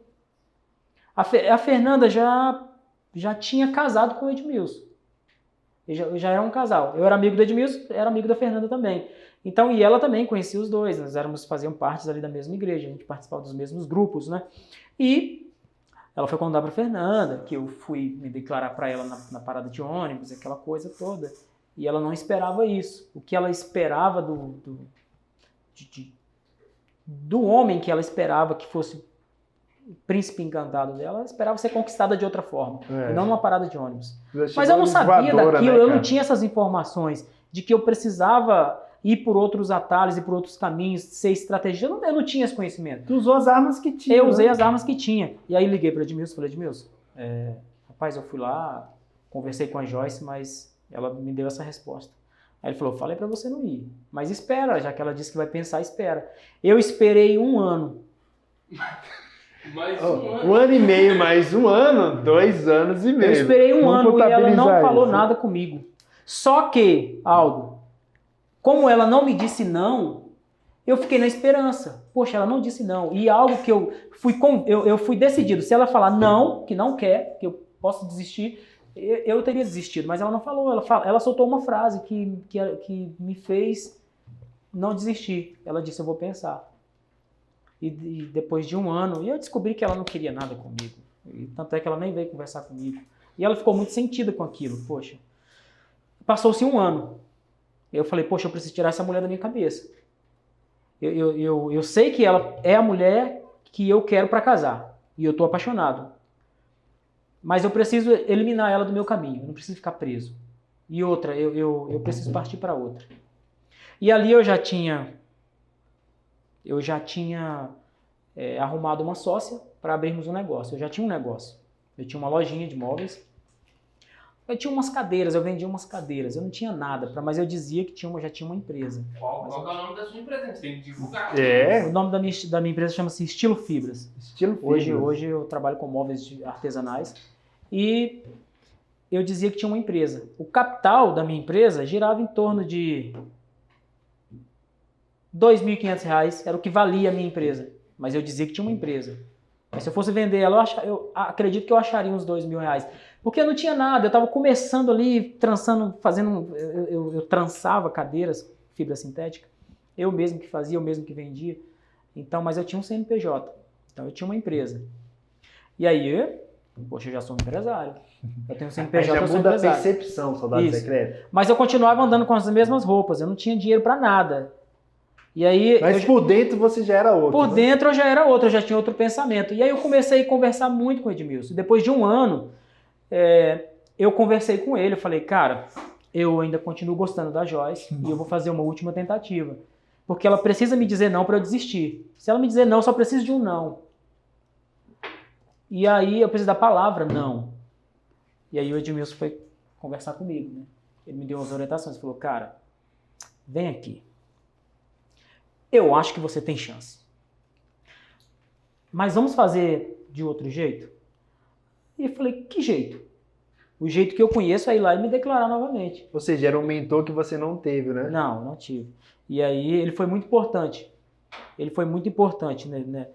[SPEAKER 2] A Fernanda já tinha casado com o Edmilson. Já era um casal. Eu era amigo do Edmilson, era amigo da Fernanda também. Então, e ela também conhecia os dois. Nós faziam parte ali da mesma igreja, a gente participava dos mesmos grupos, né? E ela foi contar para a Fernanda que eu fui me declarar para ela na parada de ônibus, aquela coisa toda. E ela não esperava isso. O que ela esperava do homem que ela esperava que fosse o príncipe encantado dela, ela esperava ser conquistada de outra forma, e não numa parada de ônibus. Mas eu não sabia daquilo, né, eu não tinha essas informações de que eu precisava ir por outros atalhos e por outros caminhos, ser estrategista. Eu não tinha esse conhecimento.
[SPEAKER 1] Tu usou as armas que tinha.
[SPEAKER 2] Eu usei as armas que tinha. E aí liguei para o Edmilson e falei, Edmilson, rapaz, eu fui lá, conversei com a Joyce, mas ela me deu essa resposta. Aí ele falou, falei para você não ir, mas espera, já que ela disse que vai pensar, espera. Eu esperei 1 ano.
[SPEAKER 3] Mais um ano.
[SPEAKER 1] 1 ano e meio, mais 1 ano, 2 anos e meio.
[SPEAKER 2] Eu esperei 1 ano e ela não falou
[SPEAKER 1] isso.
[SPEAKER 2] nada comigo. Só que, Aldo, como ela não me disse não, eu fiquei na esperança. Poxa, ela não disse não. E algo que eu fui decidido. Se ela falar não, que não quer, que eu posso desistir, eu teria desistido. Mas ela não falou. Ela soltou uma frase que me fez não desistir. Ela disse, eu vou pensar. E depois de 1 ano, eu descobri que ela não queria nada comigo. E tanto é que ela nem veio conversar comigo. E ela ficou muito sentida com aquilo. Poxa, passou-se 1 ano. Eu falei, poxa, eu preciso tirar essa mulher da minha cabeça. Eu sei que ela é a mulher que eu quero para casar. E eu estou apaixonado. Mas eu preciso eliminar ela do meu caminho. Eu não preciso ficar preso. E outra, eu preciso partir para outra. E ali eu já tinha arrumado uma sócia para abrirmos um negócio. Eu já tinha um negócio. Eu tinha uma lojinha de móveis. Eu tinha umas cadeiras, eu vendia umas cadeiras. Eu não tinha nada, mas eu dizia que já tinha uma empresa.
[SPEAKER 3] Qual é o nome da sua empresa? Você tem que divulgar.
[SPEAKER 2] O nome da minha empresa chama-se Estilo Fibras.
[SPEAKER 1] Estilo Fibras.
[SPEAKER 2] Hoje eu trabalho com móveis artesanais. E eu dizia que tinha uma empresa. O capital da minha empresa girava em torno de R$2.500, era o que valia a minha empresa. Mas eu dizia que tinha uma empresa. Mas se eu fosse vender ela, eu acredito que eu acharia uns R$2.000. Porque eu não tinha nada, eu estava começando ali, trançando, eu trançava cadeiras, fibra sintética. Eu mesmo que fazia, eu mesmo que vendia. Então, mas eu tinha um CNPJ. Então eu tinha uma empresa. E aí, poxa, eu já sou um empresário. Eu tenho um CNPJ,
[SPEAKER 1] já muda a percepção, soldado secreto.
[SPEAKER 2] Mas eu continuava andando com as mesmas roupas, eu não tinha dinheiro para nada. E aí,
[SPEAKER 1] mas por dentro você já era outro.
[SPEAKER 2] Por dentro eu já era outro, eu já tinha outro pensamento. E aí eu comecei a conversar muito com o Edmilson. Depois de 1 ano, eu conversei com ele, eu falei, cara, eu ainda continuo gostando da Joyce e eu vou fazer uma última tentativa. Porque ela precisa me dizer não para eu desistir. Se ela me dizer não, eu só preciso de um não. E aí eu preciso da palavra não. E aí o Edmilson foi conversar comigo, né? Ele me deu umas orientações, falou, cara, vem aqui. Eu acho que você tem chance. Mas vamos fazer de outro jeito? E eu falei, que jeito? O jeito que eu conheço é ir lá e me declarar novamente.
[SPEAKER 1] Ou seja, era um mentor que você não teve, né?
[SPEAKER 2] Não tive. E aí ele foi muito importante. Ele foi muito importante, né,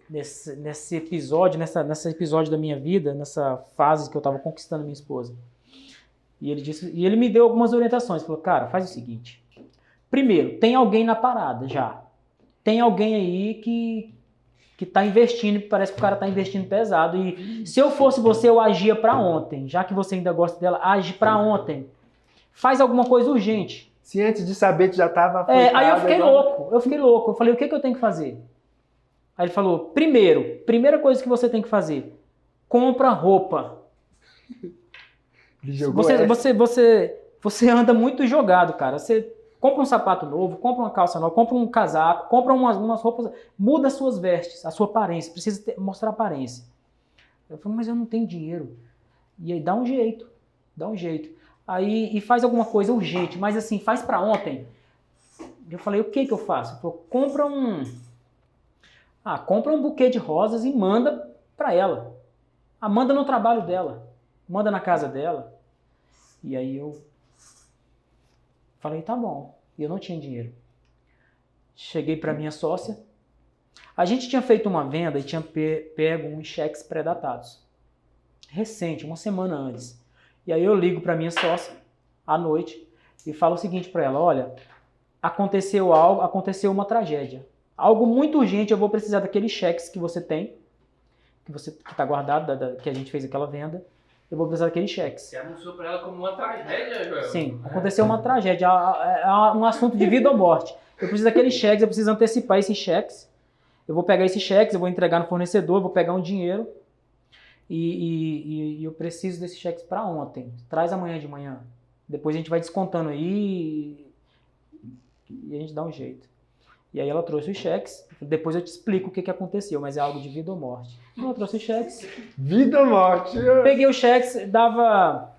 [SPEAKER 2] nesse episódio, nesse episódio da minha vida, nessa fase que eu estava conquistando minha esposa. E ele me deu algumas orientações. Falou, cara, faz o seguinte. Primeiro, tem alguém na parada já. Tem alguém aí que está investindo, parece que o cara está investindo pesado. E se eu fosse você, eu agia para ontem. Já que você ainda gosta dela, age para ontem. Faz alguma coisa urgente.
[SPEAKER 1] Se antes de saber tu já estava...
[SPEAKER 2] Aí eu fiquei louco. Eu falei, o que eu tenho que fazer? Aí ele falou, primeira coisa que você tem que fazer, compra roupa. Você anda muito jogado, cara. Você compra um sapato novo, compra uma calça nova, compra um casaco, compra umas roupas, muda as suas vestes, a sua aparência, precisa mostrar aparência. Eu falei, mas eu não tenho dinheiro. E aí dá um jeito. Aí, e faz alguma coisa urgente, mas assim, faz para ontem. Eu falei, o que eu faço? Ele falou, compra um buquê de rosas e manda para ela. Manda no trabalho dela, manda na casa dela. E aí eu falei, tá bom. E eu não tinha dinheiro. Cheguei para minha sócia. A gente tinha feito uma venda e tinha pego uns cheques pré-datados. Recente, uma semana antes. E aí eu ligo para minha sócia à noite e falo o seguinte para ela, olha, aconteceu uma tragédia. Algo muito urgente, eu vou precisar daqueles cheques que você tem, que está guardado, que a gente fez aquela venda. Eu vou precisar daqueles cheques.
[SPEAKER 3] Você anunciou para ela como uma tragédia, Joel?
[SPEAKER 2] Sim, aconteceu uma tragédia, um assunto de vida ou morte. Eu preciso daqueles cheques, eu preciso antecipar esses cheques. Eu vou pegar esses cheques, eu vou entregar no fornecedor, eu vou pegar um dinheiro e eu preciso desses cheques para ontem. Traz amanhã de manhã. Depois a gente vai descontando aí e a gente dá um jeito. E aí ela trouxe os cheques, depois eu te explico o que aconteceu, mas é algo de vida ou morte. Ela trouxe os cheques.
[SPEAKER 1] Vida ou morte?
[SPEAKER 2] Peguei os cheques, dava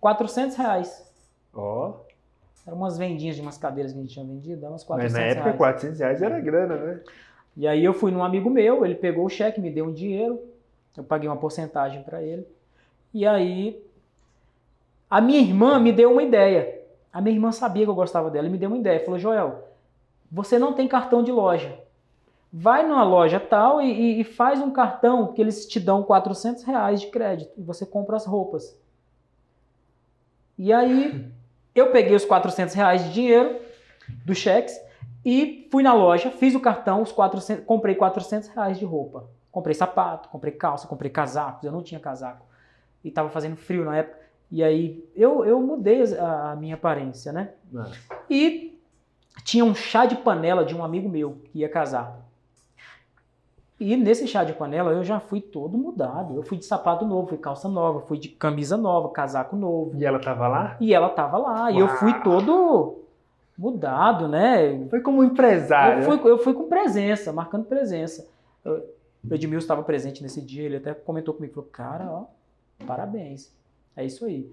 [SPEAKER 2] R$400.
[SPEAKER 1] Ó.
[SPEAKER 2] Eram umas vendinhas de umas cadeiras que a gente tinha vendido, dava uns R$400.
[SPEAKER 1] Mas na época R$400 era grana, né?
[SPEAKER 2] E aí eu fui num amigo meu, ele pegou o cheque, me deu um dinheiro, eu paguei uma porcentagem para ele. E aí a minha irmã me deu uma ideia. A minha irmã sabia que eu gostava dela e me deu uma ideia. Falou, Joel, você não tem cartão de loja. Vai numa loja tal e faz um cartão que eles te dão R$400 de crédito e você compra as roupas. E aí eu peguei os R$400 de dinheiro dos cheques e fui na loja, fiz o cartão, comprei R$400 de roupa. Comprei sapato, comprei calça, comprei casacos, eu não tinha casaco. E estava fazendo frio na época. E aí eu mudei a minha aparência, né?
[SPEAKER 1] Nossa.
[SPEAKER 2] E tinha um chá de panela de um amigo meu que ia casar. E nesse chá de panela eu já fui todo mudado. Eu fui de sapato novo, fui calça nova, fui de camisa nova, casaco novo.
[SPEAKER 1] E ela tava lá?
[SPEAKER 2] E ela tava lá. Uau. E eu fui todo mudado, né?
[SPEAKER 1] Foi como empresário.
[SPEAKER 2] Eu fui com presença, marcando presença. O Edmilson estava presente nesse dia, ele até comentou comigo, falou, cara, ó, parabéns. É isso aí.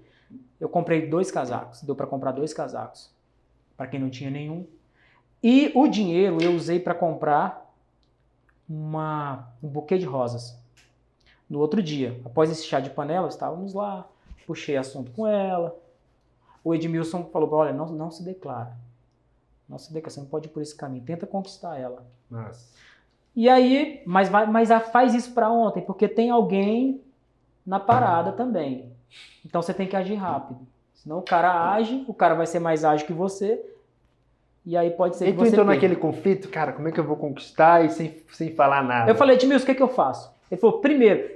[SPEAKER 2] Eu comprei 2 casacos, deu para comprar 2 casacos, para quem não tinha nenhum. E o dinheiro eu usei para comprar um buquê de rosas. No outro dia, após esse chá de panela, estávamos lá, puxei assunto com ela. O Edmilson falou, olha, não se declara. Não se declara, você não pode ir por esse caminho, tenta conquistar ela.
[SPEAKER 1] Nossa.
[SPEAKER 2] E aí, mas faz isso para ontem, porque tem alguém na parada também. Então você tem que agir rápido. Senão o cara age, o cara vai ser mais ágil que você, e aí pode ser que você...
[SPEAKER 1] E tu entrou naquele conflito, cara, como é que eu vou conquistar e sem falar nada?
[SPEAKER 2] Eu falei, Edmilson, o que eu faço? Ele falou, primeiro,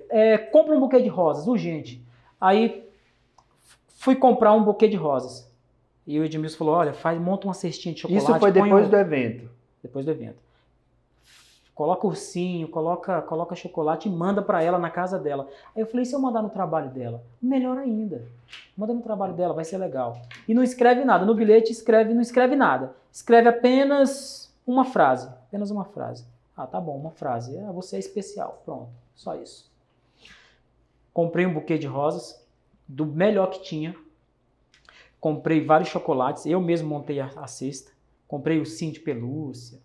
[SPEAKER 2] compra um buquê de rosas, urgente. Aí fui comprar um buquê de rosas. E o Edmilson falou, olha, monta uma cestinha de chocolate.
[SPEAKER 1] Isso foi depois do evento?
[SPEAKER 2] Depois do evento. Coloca ursinho, coloca chocolate e manda para ela na casa dela. Aí eu falei, se eu mandar no trabalho dela? Melhor ainda. Manda no trabalho dela, vai ser legal. E não escreve nada. No bilhete não escreve nada. Escreve apenas uma frase. Apenas uma frase. Ah, tá bom, uma frase. Você é especial. Pronto, só isso. Comprei um buquê de rosas, do melhor que tinha. Comprei vários chocolates. Eu mesmo montei a cesta. Comprei ursinho de pelúcia.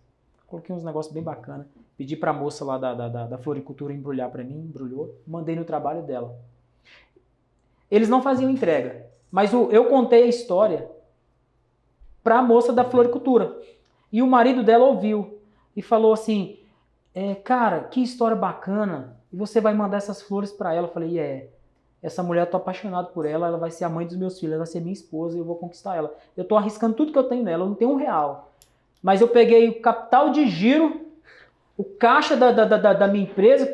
[SPEAKER 2] Coloquei uns negócios bem bacanas. Pedi para a moça lá da floricultura embrulhar para mim, embrulhou, mandei no trabalho dela. Eles não faziam entrega, mas eu contei a história para a moça da floricultura. E o marido dela ouviu e falou assim, cara, que história bacana, e você vai mandar essas flores para ela? Eu falei, essa mulher, eu tô apaixonado por ela, ela vai ser a mãe dos meus filhos, ela vai ser minha esposa e eu vou conquistar ela. Eu tô arriscando tudo que eu tenho nela, eu não tenho R$1. Mas eu peguei o capital de giro, o caixa da minha empresa,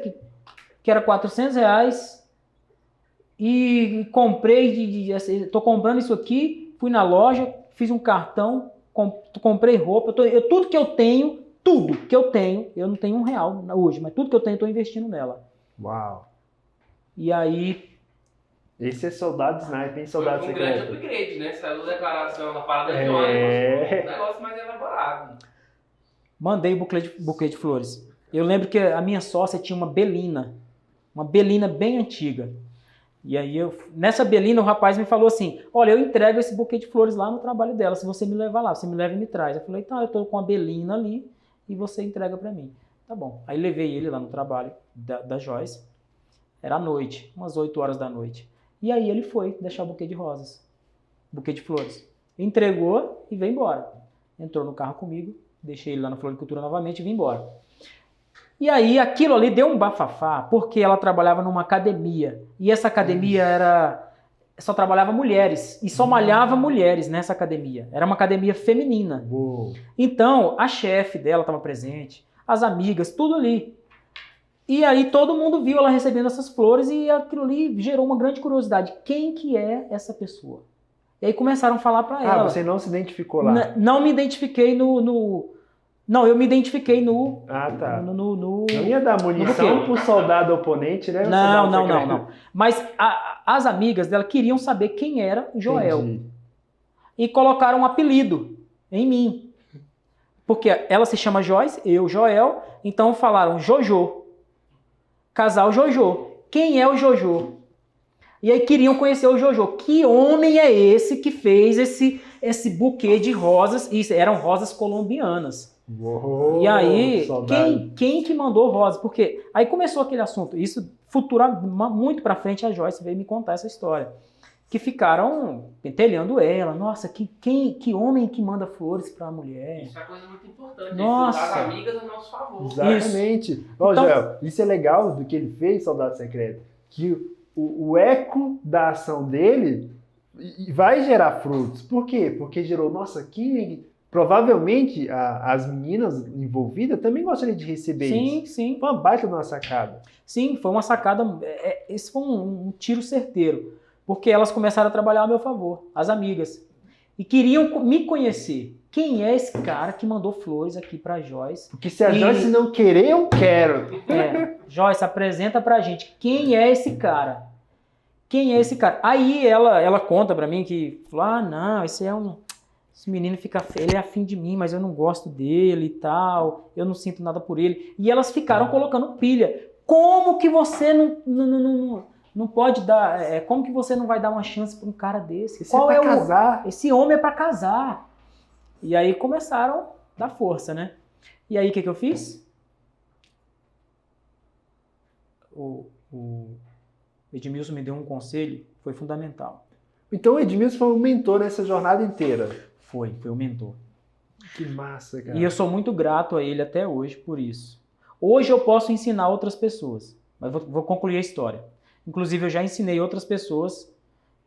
[SPEAKER 2] que era R$400, e comprei, estou comprando isso aqui, fui na loja, fiz um cartão, comprei roupa, tudo que eu tenho, eu não tenho R$1 hoje, mas tudo que eu tenho, estou investindo nela.
[SPEAKER 1] Uau!
[SPEAKER 2] E aí...
[SPEAKER 1] Esse é soldado sniper, hein? Soldado
[SPEAKER 3] secreto.
[SPEAKER 1] secreto.
[SPEAKER 3] Foi um grande upgrade, né? Saiu da declaração da parada de ônibus, um negócio mais elaborado.
[SPEAKER 2] Mandei o buquê de flores. Eu lembro que a minha sócia tinha uma belina bem antiga. E aí, nessa Belina, o rapaz me falou assim, olha, eu entrego esse buquê de flores lá no trabalho dela, se você me levar lá, você me leva e me traz. Eu falei, tá, eu tô com a Belina ali e você entrega pra mim. Tá bom. Aí levei ele lá no trabalho da Joyce, era à noite, umas 8 horas da noite. E aí ele foi deixar o buquê de rosas, buquê de flores. Entregou e veio embora. Entrou no carro comigo, deixei ele lá na Floricultura novamente e vim embora. E aí aquilo ali deu um bafafá, porque ela trabalhava numa academia. E essa academia só trabalhava mulheres. E só malhava mulheres nessa academia. Era uma academia feminina.
[SPEAKER 1] Uou.
[SPEAKER 2] Então, a chefe dela estava presente, as amigas, tudo ali. E aí todo mundo viu ela recebendo essas flores e aquilo ali gerou uma grande curiosidade. Quem que é essa pessoa? E aí começaram a falar para ela.
[SPEAKER 1] Ah, você não se identificou lá?
[SPEAKER 2] Não me identifiquei Não, eu me identifiquei
[SPEAKER 1] Ah, tá.
[SPEAKER 2] no
[SPEAKER 1] Não ia dar munição pro soldado oponente, né?
[SPEAKER 2] Não. Mas as amigas dela queriam saber quem era o Joel.
[SPEAKER 1] Entendi.
[SPEAKER 2] E colocaram um apelido em mim. Porque ela se chama Joyce, eu Joel, então falaram Jojo. Casal Jojo. Quem é o Jojo? E aí queriam conhecer o Jojo. Que homem é esse que fez esse buquê de rosas? Isso, eram rosas colombianas.
[SPEAKER 1] Uou,
[SPEAKER 2] E aí,
[SPEAKER 1] saudade.
[SPEAKER 2] quem que mandou rosas? Porque aí começou aquele assunto. Isso muito pra frente a Joyce veio me contar essa história. Que ficaram pentelhando ela. Nossa, que homem que manda flores pra mulher.
[SPEAKER 3] Isso é uma coisa muito importante.
[SPEAKER 2] Nossa.
[SPEAKER 3] Usar as amigas a nosso favor.
[SPEAKER 1] Exatamente. Ó,
[SPEAKER 2] Então-
[SPEAKER 1] Joel, isso é legal do que ele fez, Soldado Secreto. Que o eco da ação dele vai gerar frutos. Por quê? Porque gerou, nossa, provavelmente as meninas envolvidas também gostariam de receber
[SPEAKER 2] Sim,
[SPEAKER 1] isso.
[SPEAKER 2] sim.
[SPEAKER 1] Foi uma baita de uma sacada.
[SPEAKER 2] Sim, foi uma sacada. Esse foi um tiro certeiro. Porque elas começaram a trabalhar a meu favor, as amigas. E queriam me conhecer. Quem é esse cara que mandou flores aqui pra Joyce?
[SPEAKER 1] Porque se a Joyce não querer, eu quero.
[SPEAKER 2] Joyce, apresenta pra gente. Quem é esse cara? Quem é esse cara? Aí ela conta pra mim que falou, não, esse menino fica feio, ele é afim de mim, mas eu não gosto dele e tal, eu não sinto nada por ele. E elas ficaram colocando pilha. Como que você não pode dar, como que você não vai dar uma chance pra um cara desse?
[SPEAKER 1] Qual é casar?
[SPEAKER 2] Esse homem é pra casar. E aí começaram a dar força, né? E aí o que eu fiz? O Edmilson me deu um conselho, foi fundamental.
[SPEAKER 1] Então o Edmilson foi um mentor nessa jornada inteira.
[SPEAKER 2] Foi o mentor.
[SPEAKER 1] Que massa, cara.
[SPEAKER 2] E eu sou muito grato a ele até hoje por isso. Hoje eu posso ensinar outras pessoas, mas vou concluir a história. Inclusive eu já ensinei outras pessoas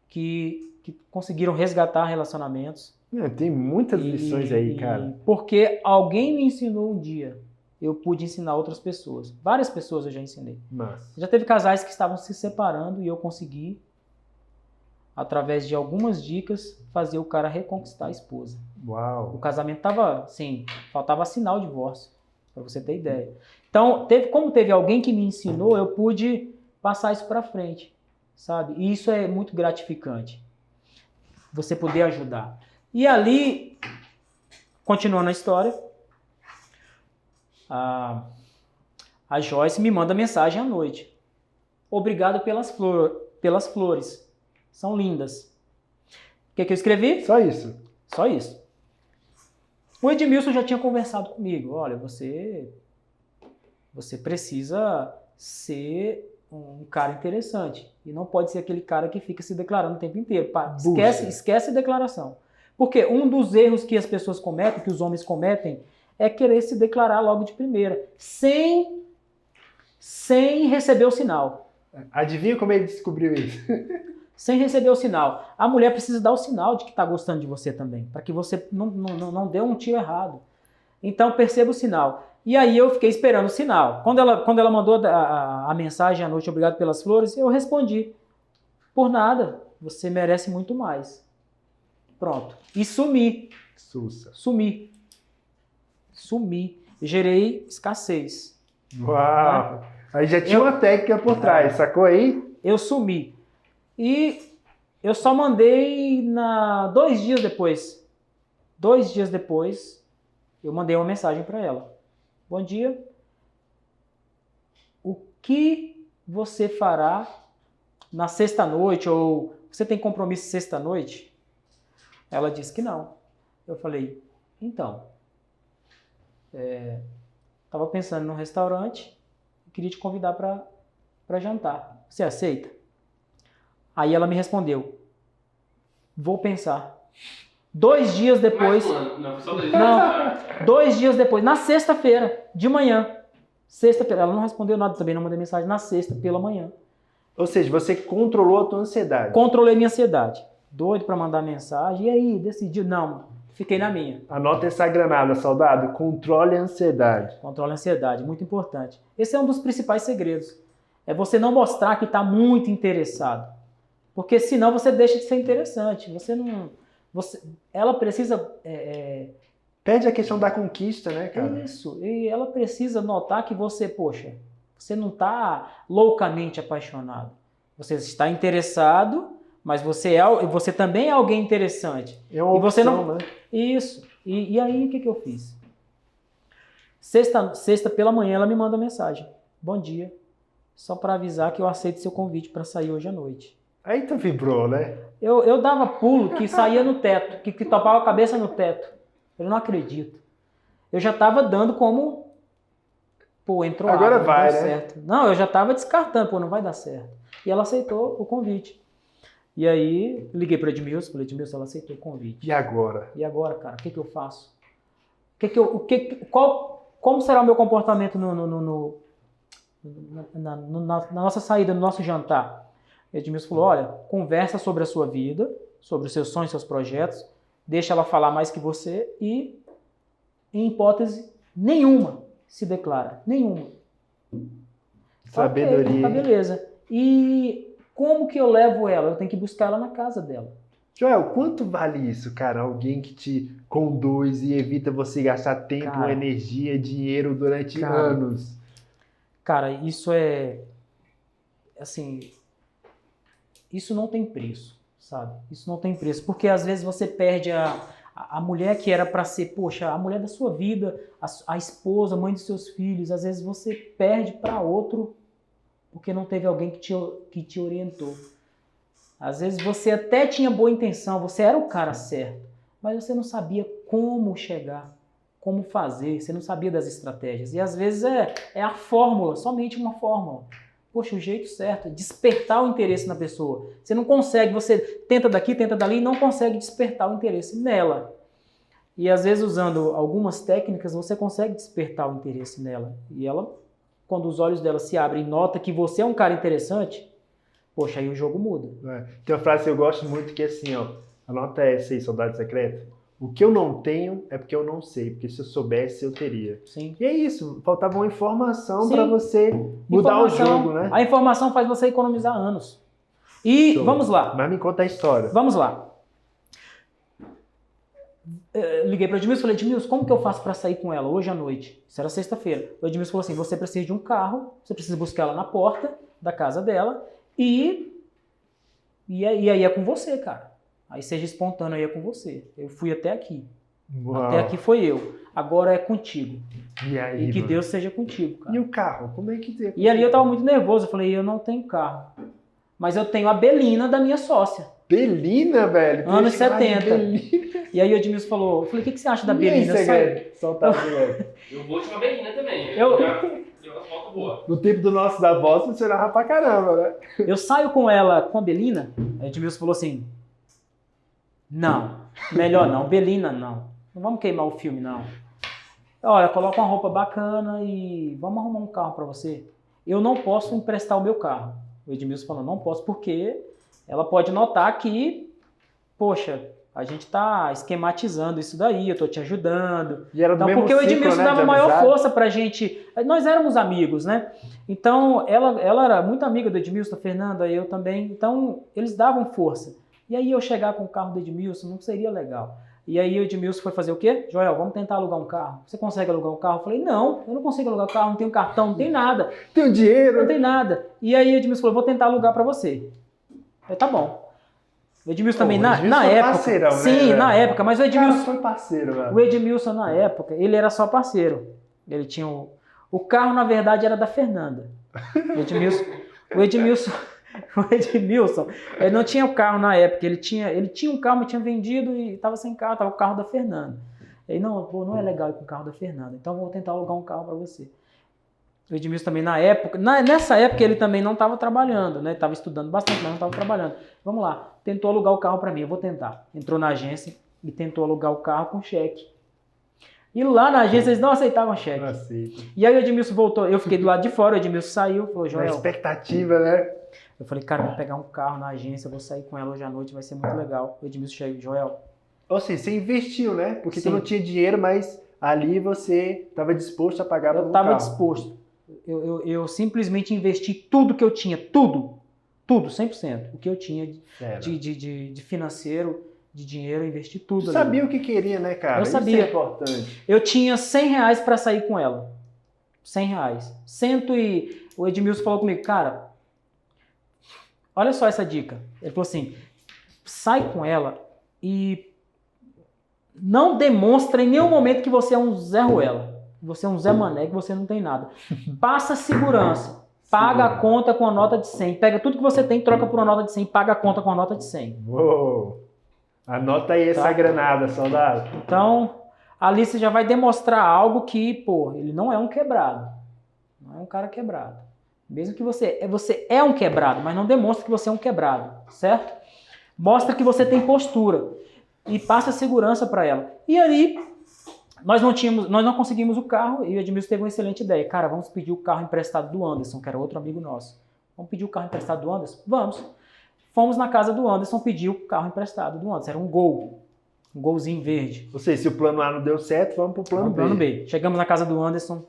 [SPEAKER 2] que conseguiram resgatar relacionamentos.
[SPEAKER 1] Tem muitas lições aí, cara.
[SPEAKER 2] Porque alguém me ensinou um dia, eu pude ensinar outras pessoas. Várias pessoas eu já ensinei.
[SPEAKER 1] Massa.
[SPEAKER 2] Já teve casais que estavam se separando e eu consegui, através de algumas dicas, fazer o cara reconquistar a esposa.
[SPEAKER 1] Uau.
[SPEAKER 2] O casamento estava, assim, faltava assinar o divórcio, para você ter ideia. Então, como teve alguém que me ensinou, eu pude passar isso para frente, sabe? E isso é muito gratificante, você poder ajudar. E ali, continuando a história, a Joyce me manda mensagem à noite. Obrigado pelas flores. São lindas. O que eu escrevi?
[SPEAKER 1] Só isso.
[SPEAKER 2] Só isso. O Edmilson já tinha conversado comigo. Olha, você precisa ser um cara interessante. E não pode ser aquele cara que fica se declarando o tempo inteiro. Esquece a declaração. Porque um dos erros que as pessoas cometem, que os homens cometem, é querer se declarar logo de primeira, sem receber o sinal.
[SPEAKER 1] Adivinha como ele descobriu isso?
[SPEAKER 2] Sem receber o sinal. A mulher precisa dar o sinal de que está gostando de você também, para que você não dê um tiro errado. Então perceba o sinal. E aí eu fiquei esperando o sinal. Quando ela mandou a mensagem à noite, obrigado pelas flores, eu respondi, por nada, você merece muito mais. Pronto. E sumi. Sumi. Gerei escassez.
[SPEAKER 1] Uau! Né? Aí já tinha uma técnica por trás, sacou aí?
[SPEAKER 2] Eu sumi. E eu só mandei 2 dias depois. 2 dias depois, eu mandei uma mensagem para ela. Bom dia. O que você fará na sexta-noite, ou você tem compromisso sexta-noite? Ela disse que não. Eu falei, então, estava pensando num restaurante, queria te convidar para jantar. Você aceita? Aí ela me respondeu, vou pensar. 2 dias depois... Não, 2 dias depois, na sexta-feira, de manhã. Sexta-feira, ela não respondeu nada, também não mandei mensagem, na sexta, pela manhã.
[SPEAKER 1] Ou seja, você controlou a tua ansiedade.
[SPEAKER 2] Controlei minha ansiedade. Doido para mandar mensagem, e aí, decidi? Não, fiquei na minha.
[SPEAKER 1] Anota essa granada, soldado. Controle a ansiedade.
[SPEAKER 2] Controle a ansiedade, muito importante. Esse é um dos principais segredos. É você não mostrar que está muito interessado. Porque senão você deixa de ser interessante. Você não... ela precisa...
[SPEAKER 1] Perde a questão da conquista, né, cara?
[SPEAKER 2] Isso. E ela precisa notar que você, poxa, você não está loucamente apaixonado. Você está interessado, mas você também é alguém interessante.
[SPEAKER 1] É uma opção,
[SPEAKER 2] e você não...
[SPEAKER 1] né?
[SPEAKER 2] Isso. E aí, o que eu fiz? Sexta pela manhã, ela me manda mensagem. Bom dia. Só para avisar que eu aceito seu convite para sair hoje à noite.
[SPEAKER 1] Aí tu vibrou, né?
[SPEAKER 2] Eu dava pulo que saía no teto, que topava a cabeça no teto. Eu não acredito. Eu já estava dando como... Pô, entrou
[SPEAKER 1] agora
[SPEAKER 2] água,
[SPEAKER 1] vai,
[SPEAKER 2] não deu
[SPEAKER 1] né?
[SPEAKER 2] certo. Não, eu já estava descartando, pô, não vai dar certo. E ela aceitou o convite. E aí, liguei para Edmilson, falei, Edmilson, ela aceitou o convite.
[SPEAKER 1] E agora?
[SPEAKER 2] E agora, cara, o que eu faço? Como será o meu comportamento na nossa saída, no nosso jantar? Edmilson falou, olha, conversa sobre a sua vida, sobre os seus sonhos, seus projetos, deixa ela falar mais que você e, em hipótese nenhuma, se declara. Nenhuma.
[SPEAKER 1] Sabedoria.
[SPEAKER 2] Okay, tá, beleza. E como que eu levo ela? Eu tenho que buscar ela na casa dela.
[SPEAKER 1] Joel, quanto vale isso, cara? Alguém que te conduz e evita você gastar tempo,
[SPEAKER 2] Cara,
[SPEAKER 1] energia, dinheiro durante anos.
[SPEAKER 2] Cara, isso é... Assim... Isso não tem preço, sabe? Isso não tem preço. Porque às vezes você perde a mulher que era para ser, poxa, a mulher da sua vida, a esposa, a mãe dos seus filhos. Às vezes você perde para outro porque não teve alguém que te orientou. Às vezes você até tinha boa intenção, você era o cara certo, mas você não sabia como chegar, como fazer, você não sabia das estratégias. E às vezes é a fórmula, somente uma fórmula. Poxa, o jeito certo, despertar o interesse na pessoa. Você não consegue, você tenta daqui, tenta dali e não consegue despertar o interesse nela. E às vezes usando algumas técnicas você consegue despertar o interesse nela. E ela, quando os olhos dela se abrem e nota que você é um cara interessante, poxa, aí o jogo muda.
[SPEAKER 1] Tem uma frase que eu gosto muito que é assim, ó, anota essa aí, soldado secreto. O que eu não tenho é porque eu não sei, porque se eu soubesse eu teria.
[SPEAKER 2] Sim.
[SPEAKER 1] E é isso, faltava uma informação para você mudar o jogo, né?
[SPEAKER 2] A informação faz você economizar anos. E vamos lá.
[SPEAKER 1] Mas me conta a história.
[SPEAKER 2] Vamos lá. Liguei para o Edmilson e falei, Edmilson, como que eu faço para sair com ela hoje à noite? Isso era sexta-feira. O Edmilson falou assim, você precisa de um carro, você precisa buscar ela na porta da casa dela e aí é com você, cara. Aí seja espontâneo, aí é com você. Eu fui até aqui.
[SPEAKER 1] Uau.
[SPEAKER 2] Até aqui foi eu. Agora é contigo.
[SPEAKER 1] E aí,
[SPEAKER 2] que
[SPEAKER 1] mano?
[SPEAKER 2] Deus seja contigo, cara.
[SPEAKER 1] E o carro? Como é que...
[SPEAKER 2] E ali eu tava muito nervoso. Eu falei, eu não tenho carro. Mas eu tenho a Belina da minha sócia.
[SPEAKER 1] Belina, velho?
[SPEAKER 2] Anos 70. E aí o Edmilson falou, eu falei, o que você acha da Belina?
[SPEAKER 1] Solta velho.
[SPEAKER 3] Eu vou de uma Belina também.
[SPEAKER 2] Eu-
[SPEAKER 3] Deu uma foto boa.
[SPEAKER 1] No tempo do nossos avós funcionava pra caramba, né?
[SPEAKER 2] Eu saio com ela, com a Belina. Aí o Edmilson falou assim, não, melhor não, Belina não. Não vamos queimar o filme, não. Olha, coloca uma roupa bacana e vamos arrumar um carro pra você. Eu não posso emprestar o meu carro. O Edmilson falou, não posso, porque ela pode notar que, poxa, a gente tá esquematizando isso daí, eu tô te ajudando.
[SPEAKER 1] E era do
[SPEAKER 2] Então,
[SPEAKER 1] mesmo
[SPEAKER 2] porque o
[SPEAKER 1] ciclo,
[SPEAKER 2] Edmilson
[SPEAKER 1] né,
[SPEAKER 2] dava
[SPEAKER 1] de
[SPEAKER 2] maior
[SPEAKER 1] amizade.
[SPEAKER 2] força pra gente. Nós éramos amigos, né? Então, ela era muito amiga do Edmilson, da Fernanda, eu também. Então, eles davam força. E aí eu chegar com o carro do Edmilson não seria legal. E aí o Edmilson foi fazer o quê? Joel, vamos tentar alugar um carro. Você consegue alugar um carro? Eu falei, não, eu não consigo alugar um carro, não tenho cartão, não tem nada.
[SPEAKER 1] Tem o dinheiro.
[SPEAKER 2] Não tem nada. E aí o Edmilson falou, vou tentar alugar pra você. Eu falei, tá bom. O Edmilson também,
[SPEAKER 1] o
[SPEAKER 2] na
[SPEAKER 1] Edmilson é
[SPEAKER 2] época...
[SPEAKER 1] parceirão, né,
[SPEAKER 2] sim,
[SPEAKER 1] velho?
[SPEAKER 2] na época, mas o
[SPEAKER 1] O cara
[SPEAKER 2] Edmilson...
[SPEAKER 1] foi parceiro, velho.
[SPEAKER 2] O Edmilson, na época, ele era só parceiro. Ele tinha o carro, na verdade, era da Fernanda. O Edmilson O Edmilson, ele não tinha o carro na época, ele tinha um carro, mas tinha vendido e estava sem carro, estava o carro da Fernanda. Ele, não, pô, não é legal ir com o carro da Fernanda, então eu vou tentar alugar um carro para você. O Edmilson também na época, nessa época ele também não estava trabalhando, né? Estava estudando bastante, mas não estava trabalhando. Vamos lá, tentou alugar o carro para mim, eu vou tentar. Entrou na agência e tentou alugar o carro com cheque. E lá na agência eles não aceitavam cheque.
[SPEAKER 1] Não aceito.
[SPEAKER 2] E aí o Edmilson voltou, eu fiquei do lado de fora, o Edmilson saiu, falou,
[SPEAKER 1] Na
[SPEAKER 2] Joel...
[SPEAKER 1] expectativa, né?
[SPEAKER 2] Eu falei, cara, eu vou pegar um carro na agência, eu vou sair com ela hoje à noite, vai ser muito legal. O Edmilson chegou, Joel...
[SPEAKER 1] Ou seja, você investiu, né? Porque
[SPEAKER 2] Sim.
[SPEAKER 1] tu não tinha dinheiro, mas ali você estava disposto a pagar por um carro.
[SPEAKER 2] Eu estava disposto. Eu simplesmente investi tudo que eu tinha, tudo, 100%. O que eu tinha de financeiro, de dinheiro, eu investi tudo.
[SPEAKER 1] Tu sabia o que queria, né, cara?
[SPEAKER 2] Eu sabia.
[SPEAKER 1] Isso é importante.
[SPEAKER 2] Eu tinha R$100 para sair com ela. R$100. O Edmilson falou comigo, cara, olha só essa dica. Ele falou assim, sai com ela e não demonstra em nenhum momento que você é um Zé Ruela, que você é um Zé Mané, que você não tem nada. Passa segurança. Paga a conta com a nota de 100. Pega tudo que você tem, troca por uma nota de 100, paga a conta com a nota de 100.
[SPEAKER 1] Uou. Anota aí essa granada, soldado.
[SPEAKER 2] Então, ali você já vai demonstrar algo que, pô, ele não é um quebrado. Não é um cara quebrado. Mesmo que você é um quebrado, mas não demonstra que você é um quebrado, certo? Mostra que você tem postura e passa segurança para ela. E aí, nós não conseguimos o carro e o Edmilson teve uma excelente ideia. Cara, vamos pedir o carro emprestado do Anderson, que era outro amigo nosso. Vamos pedir o carro emprestado do Anderson? Vamos. Fomos na casa do Anderson pedir o carro emprestado do Anderson. Era um Gol. Um Golzinho verde.
[SPEAKER 1] Ou seja, se o plano A não deu certo, vamos pro plano B.
[SPEAKER 2] Plano B. Chegamos na casa do Anderson,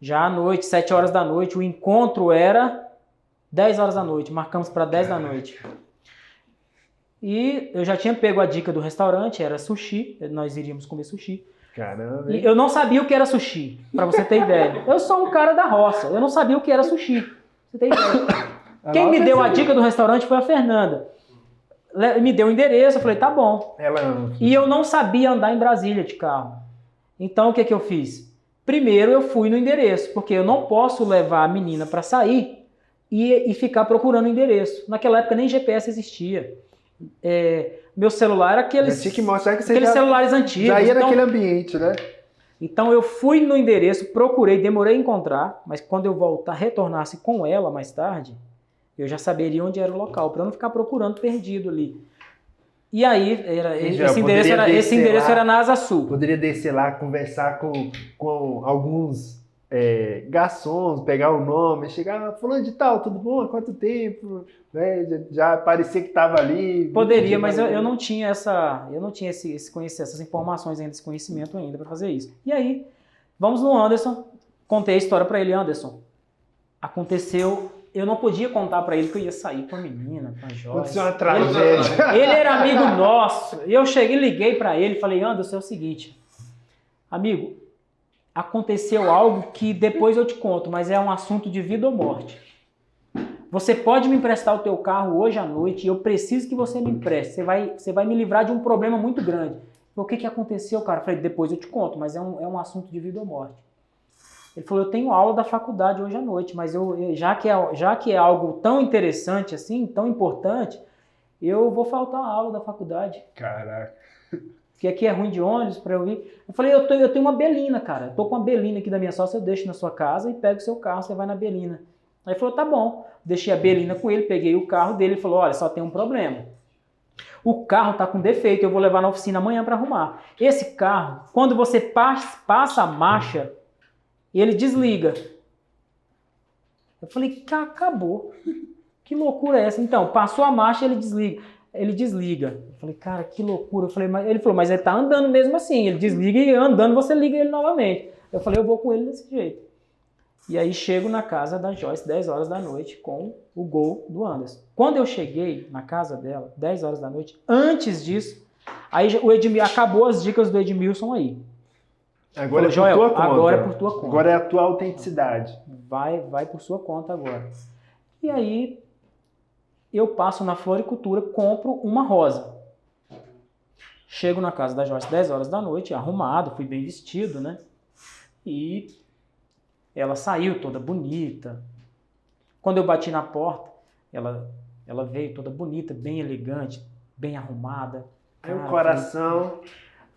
[SPEAKER 2] já à noite, 7 horas da noite. O encontro era 10 horas da noite. Marcamos para 10 da noite. E eu já tinha pego a dica do restaurante, era sushi. Nós iríamos comer sushi.
[SPEAKER 1] Caramba.
[SPEAKER 2] E eu não sabia o que era sushi, para você ter ideia. Eu sou um cara da roça, eu não sabia o que era sushi. Você tem ideia? Quem me deu a dica do restaurante foi a Fernanda. Me deu o endereço, eu falei, tá bom. E eu não sabia andar em Brasília de carro. Então o que eu fiz? Primeiro eu fui no endereço, porque eu não posso levar a menina para sair e ficar procurando o endereço. Naquela época nem GPS existia. Meu celular era aqueles celulares antigos.
[SPEAKER 1] Já ia naquele ambiente, né?
[SPEAKER 2] Então eu fui no endereço, procurei, demorei a encontrar, mas quando eu retornasse com ela mais tarde, eu já saberia onde era o local, para eu não ficar procurando perdido ali. E aí, esse endereço era na Asa Sul.
[SPEAKER 1] Poderia descer lá, conversar com alguns garçons, pegar o nome, chegar, fulano de tal, tudo bom? Há quanto tempo? Né? Já parecia que estava ali.
[SPEAKER 2] Poderia, mas eu não tinha essas informações ainda, esse conhecimento ainda para fazer isso. E aí, vamos no Anderson, contei a história para ele, Anderson. Aconteceu, eu não podia contar para ele que eu ia sair com a menina, com a Joyce.
[SPEAKER 1] Aconteceu uma tragédia.
[SPEAKER 2] Ele era amigo nosso. E eu liguei para ele e falei, Anderson, é o seguinte, amigo, aconteceu algo que depois eu te conto, mas é um assunto de vida ou morte. Você pode me emprestar o teu carro hoje à noite e eu preciso que você me empreste. Você vai me livrar de um problema muito grande. O que aconteceu, cara? Eu falei, depois eu te conto, mas é um assunto de vida ou morte. Ele falou, eu tenho aula da faculdade hoje à noite, mas já que é algo tão interessante assim, tão importante, eu vou faltar a aula da faculdade.
[SPEAKER 1] Caraca.
[SPEAKER 2] Porque aqui é ruim de ônibus para eu ir. Eu falei, eu tenho uma Belina, cara. Eu tô com uma Belina aqui da minha sócia, eu deixo na sua casa e pego o seu carro, você vai na Belina. Aí ele falou, tá bom. Deixei a Belina com ele, peguei o carro dele e falou, olha, só tem um problema. O carro tá com defeito, eu vou levar na oficina amanhã para arrumar. Esse carro, quando você passa a marcha, ele desliga. Eu falei, acabou. Que loucura é essa? Então, passou a marcha, ele desliga. Eu falei, cara, que loucura. Ele falou, mas ele tá andando mesmo assim. Ele desliga e andando você liga ele novamente. Eu falei, eu vou com ele desse jeito. E aí chego na casa da Joyce, 10 horas da noite, com o Gol do Anderson. Quando eu cheguei na casa dela, 10 horas da noite, antes disso, aí acabou as dicas do Edmilson aí.
[SPEAKER 1] Agora
[SPEAKER 2] falou,
[SPEAKER 1] é por tua conta.
[SPEAKER 2] Agora é por tua conta.
[SPEAKER 1] Agora é a tua autenticidade.
[SPEAKER 2] Vai por sua conta agora. E aí eu passo na floricultura, compro uma rosa. Chego na casa da Joyce 10 horas da noite, arrumado, fui bem vestido, né? E ela saiu toda bonita. Quando eu bati na porta, Ela veio toda bonita, bem elegante, bem arrumada.
[SPEAKER 1] Aí o coração...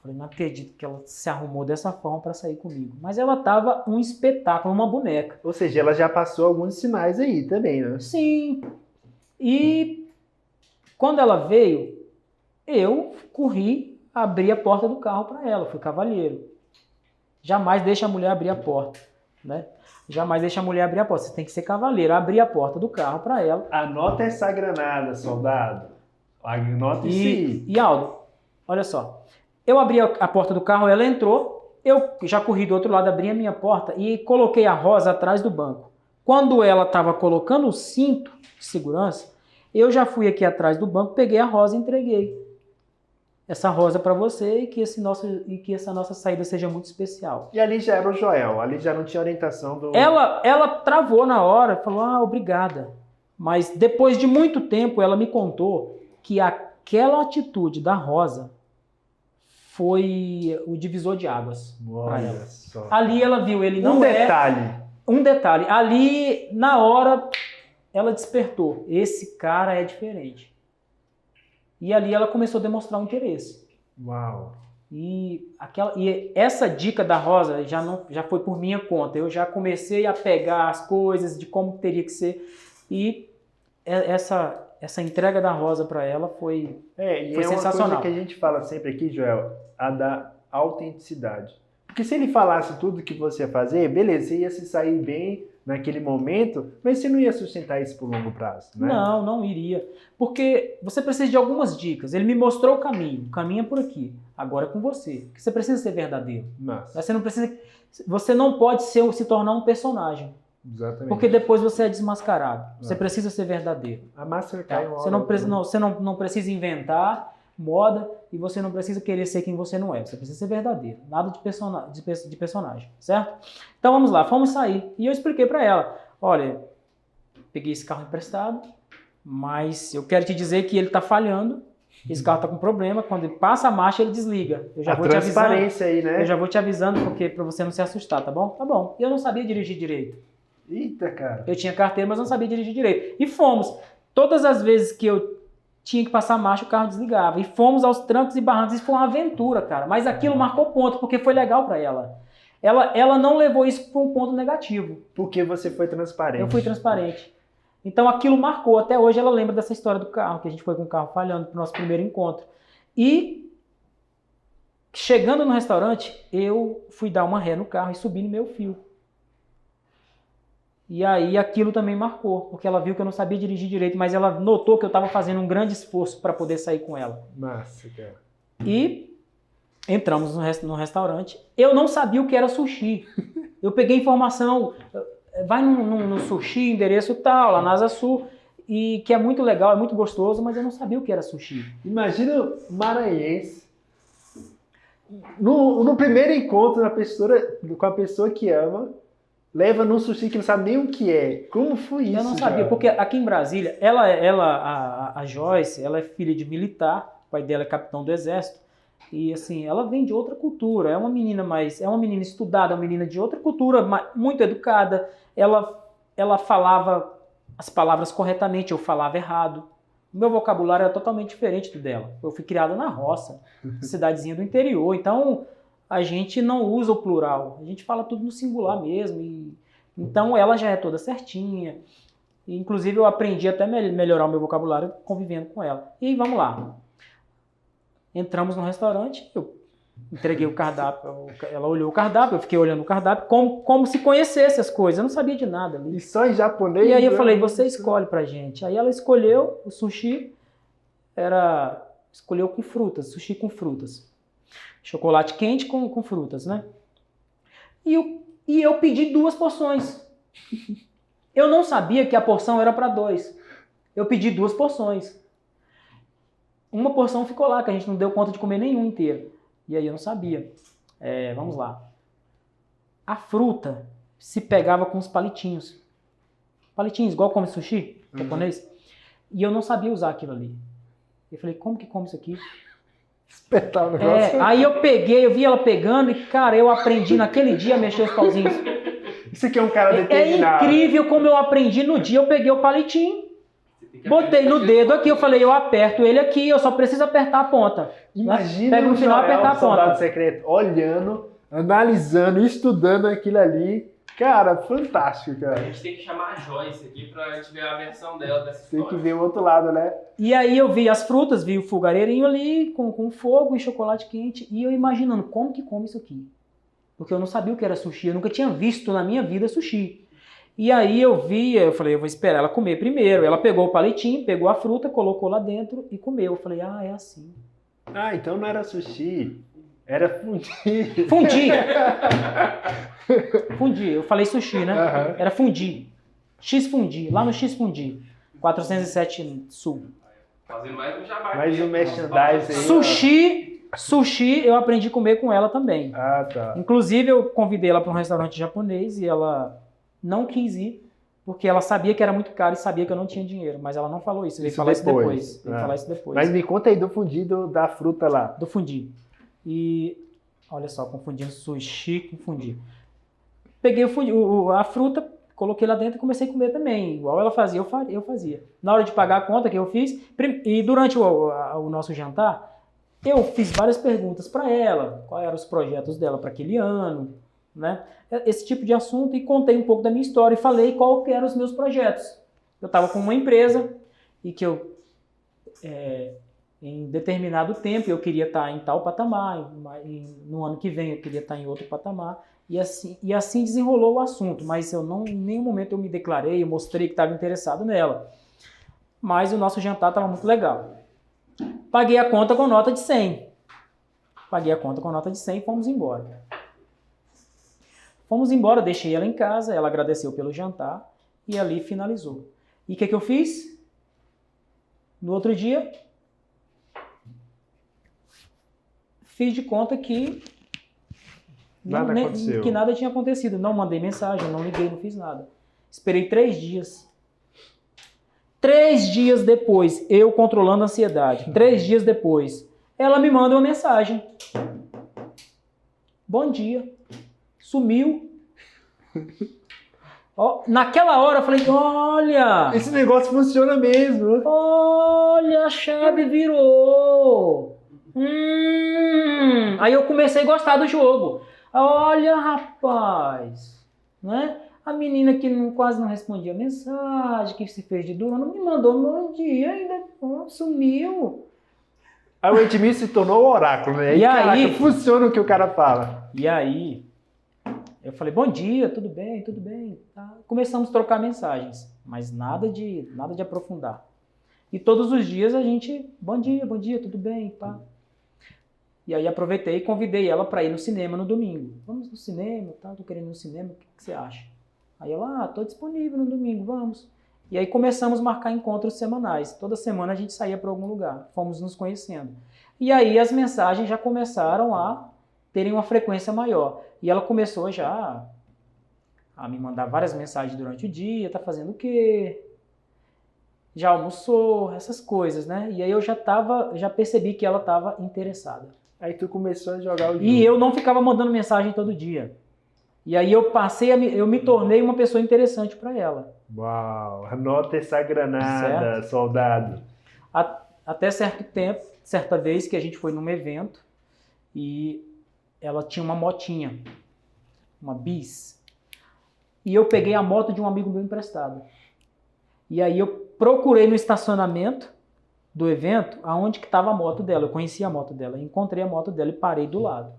[SPEAKER 2] Falei, não acredito que ela se arrumou dessa forma para sair comigo. Mas ela tava um espetáculo, uma boneca.
[SPEAKER 1] Ou seja, ela já passou alguns sinais aí também, né?
[SPEAKER 2] Sim. E quando ela veio, eu corri, abri a porta do carro para ela. Fui cavalheiro. Jamais deixa a mulher abrir a porta, né? Jamais deixa a mulher abrir a porta. Você tem que ser cavaleiro. Abrir a porta do carro para ela.
[SPEAKER 1] Anota essa granada, soldado. Anota isso aí.
[SPEAKER 2] E Aldo, olha só. Eu abri a porta do carro, ela entrou. Eu já corri do outro lado, abri a minha porta e coloquei a Rosa atrás do banco. Quando ela estava colocando o cinto de segurança, eu já fui aqui atrás do banco, peguei a Rosa e entreguei. Essa Rosa para você e que essa nossa saída seja muito especial.
[SPEAKER 1] E ali já era o Joel, ali já não tinha orientação do...
[SPEAKER 2] Ela travou na hora, falou, obrigada. Mas depois de muito tempo, ela me contou que aquela atitude da Rosa foi o divisor de águas para ela.
[SPEAKER 1] Só.
[SPEAKER 2] Ali ela viu, ele não Um detalhe. Ali, na hora, ela despertou. Esse cara é diferente. E ali ela começou a demonstrar um interesse.
[SPEAKER 1] Uau.
[SPEAKER 2] E essa dica da Rosa já foi por minha conta. Eu já comecei a pegar as coisas de como teria que ser. E essa entrega da Rosa para ela foi sensacional.
[SPEAKER 1] Uma coisa que a gente fala sempre aqui, Joel, a da autenticidade. Porque se ele falasse tudo que você ia fazer, beleza, você ia se sair bem naquele momento, mas você não ia sustentar isso por longo prazo, né?
[SPEAKER 2] Não iria. Porque você precisa de algumas dicas. Ele me mostrou o caminho é por aqui. Agora é com você. Porque você precisa ser verdadeiro.
[SPEAKER 1] Nossa.
[SPEAKER 2] Você não pode se tornar um personagem.
[SPEAKER 1] Exatamente.
[SPEAKER 2] Porque depois você é desmascarado. Você precisa ser verdadeiro.
[SPEAKER 1] A máscara cai uma hora.
[SPEAKER 2] Você não precisa inventar moda e você não precisa querer ser quem você não é. Você precisa ser verdadeiro. Nada de personagem, certo? Então vamos lá, fomos sair. E eu expliquei para ela, olha, peguei esse carro emprestado, mas eu quero te dizer que ele está falhando. Esse carro está com problema. Quando ele passa a marcha, ele desliga. Eu já vou te avisando.
[SPEAKER 1] Transparência aí, né?
[SPEAKER 2] Eu já vou te avisando para você não se assustar, tá bom? Tá bom. Eu não sabia dirigir direito.
[SPEAKER 1] Eita, cara.
[SPEAKER 2] Eu tinha carteira, mas não sabia dirigir direito. E fomos. Todas as vezes que eu tinha que passar marcha, o carro desligava. E fomos aos trancos e barrancos. Isso foi uma aventura, cara. Mas aquilo marcou ponto, porque foi legal para ela. Ela não levou isso para um ponto negativo.
[SPEAKER 1] Porque você foi transparente.
[SPEAKER 2] Eu fui transparente. Então aquilo marcou. Até hoje ela lembra dessa história do carro, que a gente foi com o carro falhando pro nosso primeiro encontro. E chegando no restaurante, eu fui dar uma ré no carro e subi no meu fio. E aí aquilo também marcou, porque ela viu que eu não sabia dirigir direito, mas ela notou que eu estava fazendo um grande esforço para poder sair com ela.
[SPEAKER 1] Massa, cara.
[SPEAKER 2] E entramos no restaurante. Eu não sabia o que era sushi. Eu peguei informação, vai no sushi, endereço tal, lá na Asa Sul, e que é muito legal, é muito gostoso, mas eu não sabia o que era sushi.
[SPEAKER 1] Imagina o maranhense no primeiro encontro com a pessoa que ama, leva num sushi que não sabe nem o que é. Como foi isso?
[SPEAKER 2] Eu não sabia, porque aqui em Brasília, a Joyce, ela é filha de militar, o pai dela é capitão do exército, e assim, ela vem de outra cultura, é uma menina estudada, uma menina de outra cultura, muito educada, ela falava as palavras corretamente, eu falava errado. O meu vocabulário era totalmente diferente do dela. Eu fui criado na roça, cidadezinha do interior, então a gente não usa o plural, a gente fala tudo no singular mesmo. Então ela já é toda certinha. E, inclusive eu aprendi até melhorar o meu vocabulário convivendo com ela. E vamos lá. Entramos no restaurante, eu entreguei o cardápio, ela olhou o cardápio, eu fiquei olhando o cardápio como se conhecesse as coisas, eu não sabia de nada ali.
[SPEAKER 1] E só em japonês?
[SPEAKER 2] E aí eu falei, você escolhe pra gente. Aí ela escolheu o sushi, escolheu com frutas, sushi com frutas. Chocolate quente com frutas, né? E eu pedi 2 porções. Eu não sabia que a porção era para 2. Eu pedi 2 porções. Uma porção ficou lá, que a gente não deu conta de comer nenhum inteiro. E aí eu não sabia. Vamos lá. A fruta se pegava com os palitinhos. Palitinhos, igual come sushi japonês. E eu não sabia usar aquilo ali. Eu falei, como que come isso aqui?
[SPEAKER 1] Espetar o negócio.
[SPEAKER 2] Aí eu vi ela pegando e, cara, eu aprendi naquele dia a mexer os pauzinhos.
[SPEAKER 1] Isso aqui é um cara determinado.
[SPEAKER 2] É incrível como eu aprendi no dia, eu peguei o palitinho. Botei no dedo aqui, eu falei, eu aperto ele aqui, eu só preciso apertar a ponta.
[SPEAKER 1] Imagina
[SPEAKER 2] Pega no
[SPEAKER 1] o
[SPEAKER 2] final e
[SPEAKER 1] Joel,
[SPEAKER 2] apertar a
[SPEAKER 1] soldado
[SPEAKER 2] ponta.
[SPEAKER 1] secreto, olhando, analisando, estudando aquilo ali. Cara, fantástico,
[SPEAKER 3] A
[SPEAKER 1] cara.
[SPEAKER 3] gente tem que chamar a Joyce aqui pra gente ver a versão dela dessa
[SPEAKER 1] Tem
[SPEAKER 3] história.
[SPEAKER 1] que ver o outro lado, né?
[SPEAKER 2] E aí eu vi as frutas, vi o fogareirinho ali, com fogo e chocolate quente, e eu imaginando, como que come isso aqui? Porque eu não sabia o que era sushi, eu nunca tinha visto na minha vida sushi. E aí eu falei, eu vou esperar ela comer primeiro. Ela pegou o palitinho, pegou a fruta, colocou lá dentro e comeu. Eu falei, é assim.
[SPEAKER 1] Ah, então não era sushi, era fundi.
[SPEAKER 2] Fundi! Fundi, eu falei sushi, né?
[SPEAKER 1] Aham.
[SPEAKER 2] Era fundi. X fundi, lá no X fundi. 407 Sul.
[SPEAKER 3] Fazendo mais um jabá.
[SPEAKER 1] Mais
[SPEAKER 3] aqui.
[SPEAKER 1] um merchandise aí.
[SPEAKER 2] Sushi eu aprendi a comer com ela também.
[SPEAKER 1] Ah, tá.
[SPEAKER 2] Inclusive eu convidei ela para um restaurante japonês e ela não quis ir, porque ela sabia que era muito caro e sabia que eu não tinha dinheiro. Mas ela não falou isso, veio
[SPEAKER 1] Isso
[SPEAKER 2] falar
[SPEAKER 1] depois.
[SPEAKER 2] isso depois. Veio
[SPEAKER 1] Ah.
[SPEAKER 2] falar isso depois.
[SPEAKER 1] Mas me conta aí do fundido da fruta lá.
[SPEAKER 2] Do fundi. E olha só, confundindo sushi com fundi. Peguei a fruta, coloquei lá dentro e comecei a comer também. Igual ela fazia, eu fazia. Na hora de pagar a conta que eu fiz, e durante o nosso jantar, eu fiz várias perguntas para ela, quais eram os projetos dela para aquele ano, né? Esse tipo de assunto, e contei um pouco da minha história e falei qual que eram os meus projetos. Eu estava com uma empresa e que eu, em determinado tempo, eu queria estar em tal patamar, no ano que vem eu queria estar em outro patamar, e assim desenrolou o assunto, mas em nenhum momento eu me declarei, eu mostrei que estava interessado nela. Mas o nosso jantar estava muito legal. Paguei a conta com nota de 100. E fomos embora. Fomos embora, deixei ela em casa, ela agradeceu pelo jantar e ali finalizou. E o que eu fiz? No outro dia, fiz de conta que que nada tinha acontecido. Não mandei mensagem, não liguei, não fiz nada. Esperei 3 dias. 3 dias depois, eu controlando a ansiedade, 3 dias depois, ela me manda uma mensagem. Bom dia. Sumiu. Naquela hora eu falei, olha,
[SPEAKER 1] Esse negócio funciona mesmo.
[SPEAKER 2] olha, a chave virou. Aí eu comecei a gostar do jogo. Olha, rapaz, né? A menina que quase não respondia mensagem, que se fez de dura, não me mandou um bom dia, ainda sumiu.
[SPEAKER 1] Aí o Edmir se tornou o oráculo, né?
[SPEAKER 2] E
[SPEAKER 1] Caraca,
[SPEAKER 2] aí?
[SPEAKER 1] funciona o que o cara fala.
[SPEAKER 2] E aí, eu falei, bom dia, tudo bem. Tá. Começamos a trocar mensagens, mas nada de aprofundar. E todos os dias a gente, bom dia, tudo bem, pá. E aí aproveitei e convidei ela para ir no cinema no domingo. Vamos no cinema, tá? Tô querendo ir no cinema, o que você acha? Aí ela, tô disponível no domingo, vamos. E aí começamos a marcar encontros semanais. Toda semana a gente saía para algum lugar, fomos nos conhecendo. E aí as mensagens já começaram a terem uma frequência maior. E ela começou já a me mandar várias mensagens durante o dia, tá fazendo o quê? Já almoçou, essas coisas, né? E aí eu já percebi que ela estava interessada.
[SPEAKER 1] Aí tu começou a jogar o jogo.
[SPEAKER 2] E eu não ficava mandando mensagem todo dia. E aí eu me tornei uma pessoa interessante para ela.
[SPEAKER 1] Uau, anota essa granada,
[SPEAKER 2] Certo.
[SPEAKER 1] soldado.
[SPEAKER 2] Até certa vez que a gente foi num evento e ela tinha uma motinha, uma bis. E eu peguei a moto de um amigo meu emprestado. E aí eu procurei no estacionamento do evento aonde que estava a moto dela. Eu conhecia a moto dela, encontrei a moto dela e parei do lado.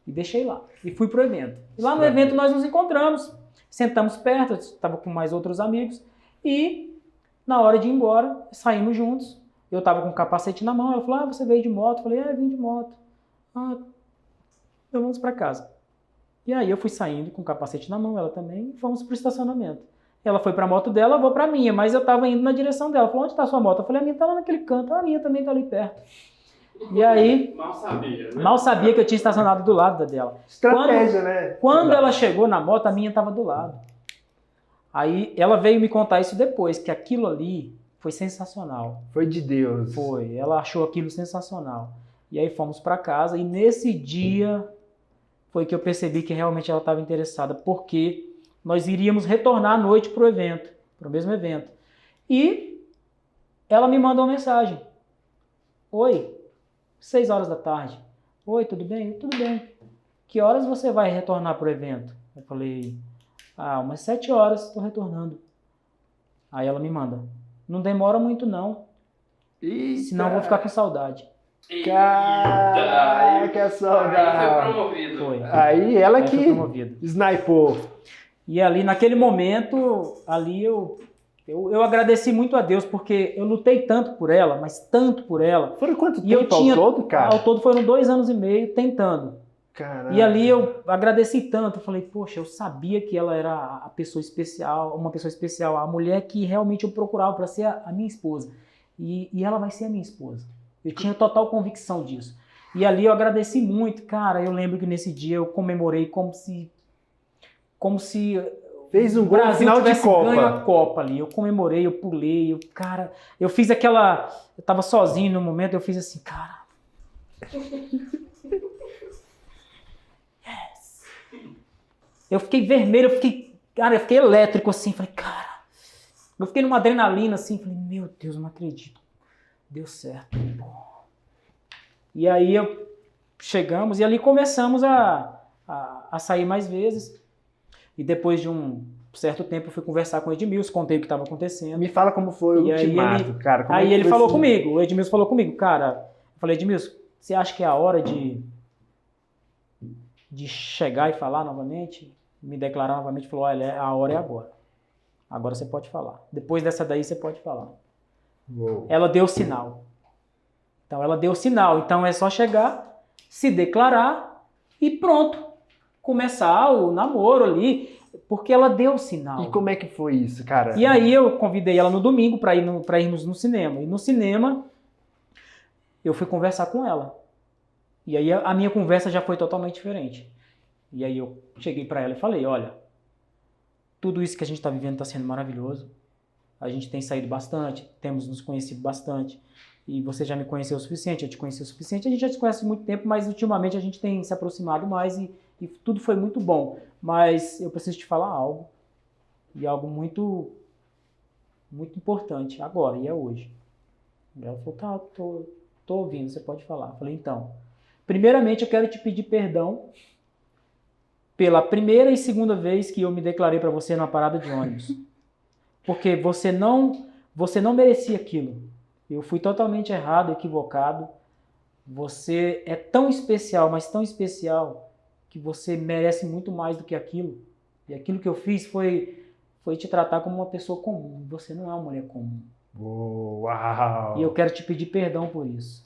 [SPEAKER 2] E deixei lá. E fui pro evento. E lá no evento nós nos encontramos, sentamos perto, eu estava com mais outros amigos, e na hora de ir embora, saímos juntos. Eu estava com o capacete na mão, ela falou, você veio de moto? Eu falei, vim de moto. Então vamos para casa. E aí eu fui saindo com o capacete na mão, ela também, e fomos pro estacionamento. Ela foi para a moto dela, eu vou para a minha, mas eu estava indo na direção dela. Ela falou, onde está a sua moto? Eu falei, a minha está lá naquele canto, a minha também está ali perto. E aí, mal sabia que eu tinha estacionado do lado da dela.
[SPEAKER 1] Estratégia, né?
[SPEAKER 2] Quando ela chegou na moto, a minha estava do lado. Aí ela veio me contar isso depois, que aquilo ali foi sensacional.
[SPEAKER 1] Foi de Deus.
[SPEAKER 2] Foi, ela achou aquilo sensacional. E aí fomos para casa e nesse dia foi que eu percebi que realmente ela estava interessada, porque nós iríamos retornar à noite para o evento, para o mesmo evento. E ela me mandou uma mensagem. Oi, 6 horas da tarde. Oi, tudo bem? Tudo bem. Que horas você vai retornar pro evento? Eu falei, umas 7 horas, estou retornando. Aí ela me manda, não demora muito não, senão eu vou ficar com saudade.
[SPEAKER 1] Caraca, saudade.
[SPEAKER 3] Aí foi promovido.
[SPEAKER 2] Foi.
[SPEAKER 1] Aí ela
[SPEAKER 2] Aí
[SPEAKER 1] que
[SPEAKER 2] foi promovido.
[SPEAKER 1] snipou.
[SPEAKER 2] E ali, naquele momento, ali eu agradeci muito a Deus, porque eu lutei tanto por ela, mas tanto por ela.
[SPEAKER 1] Foram quanto
[SPEAKER 2] E eu
[SPEAKER 1] tempo
[SPEAKER 2] tinha,
[SPEAKER 1] ao todo, cara?
[SPEAKER 2] Ao todo foram 2 anos e meio tentando.
[SPEAKER 1] Caraca.
[SPEAKER 2] E ali eu agradeci tanto, eu falei, poxa, eu sabia que ela era a pessoa especial, uma pessoa especial, a mulher que realmente eu procurava para ser a minha esposa. E ela vai ser a minha esposa. Eu tinha total convicção disso. E ali eu agradeci muito, cara. Eu lembro que nesse dia eu comemorei como se
[SPEAKER 1] Fez um
[SPEAKER 2] o
[SPEAKER 1] gol no
[SPEAKER 2] Brasil
[SPEAKER 1] final de
[SPEAKER 2] tivesse ganho a
[SPEAKER 1] Copa.
[SPEAKER 2] Copa ali. Eu comemorei, eu pulei, cara, eu fiz aquela, eu tava sozinho no momento, eu fiz assim, cara. Yes. Eu fiquei vermelho, eu fiquei elétrico assim, falei, cara. Eu fiquei numa adrenalina assim, falei, meu Deus, eu não acredito. Deu certo. E aí chegamos e ali começamos a sair mais vezes. E depois de um certo tempo eu fui conversar com o Edmilson, contei o que estava acontecendo.
[SPEAKER 1] Me fala como foi o
[SPEAKER 2] E aí
[SPEAKER 1] ultimato, cara. Como é
[SPEAKER 2] Aí
[SPEAKER 1] que
[SPEAKER 2] ele
[SPEAKER 1] foi
[SPEAKER 2] falou
[SPEAKER 1] assim?
[SPEAKER 2] comigo, o Edmilson falou comigo, cara, eu falei, Edmilson, você acha que é a hora de chegar e falar novamente? Me declarar novamente? Falou, olha, a hora é agora. Agora você pode falar. Depois dessa daí você pode falar.
[SPEAKER 1] Uou.
[SPEAKER 2] Ela deu o sinal. Então ela deu o sinal. Então é só chegar, se declarar e pronto. Começar o namoro ali, porque ela deu o sinal.
[SPEAKER 1] E como é que foi isso, cara?
[SPEAKER 2] E aí eu convidei ela no domingo para irmos no cinema. E no cinema eu fui conversar com ela. E aí a minha conversa já foi totalmente diferente. E aí eu cheguei para ela e falei, olha, tudo isso que a gente está vivendo está sendo maravilhoso. A gente tem saído bastante, temos nos conhecido bastante. E você já me conheceu o suficiente, eu te conheci o suficiente. A gente já te conhece há muito tempo, mas ultimamente a gente tem se aproximado mais e tudo foi muito bom. Mas eu preciso te falar algo. E algo muito, muito importante agora, e é hoje. E ela falou, tá, tô ouvindo, você pode falar. Eu falei, então, primeiramente eu quero te pedir perdão pela primeira e segunda vez que eu me declarei para você numa parada de ônibus. Porque você não merecia aquilo. Eu fui totalmente errado, equivocado. Você é tão especial, mas tão especial, que você merece muito mais do que aquilo. E aquilo que eu fiz foi te tratar como uma pessoa comum. Você não é uma mulher comum.
[SPEAKER 1] Uau!
[SPEAKER 2] E eu quero te pedir perdão por isso.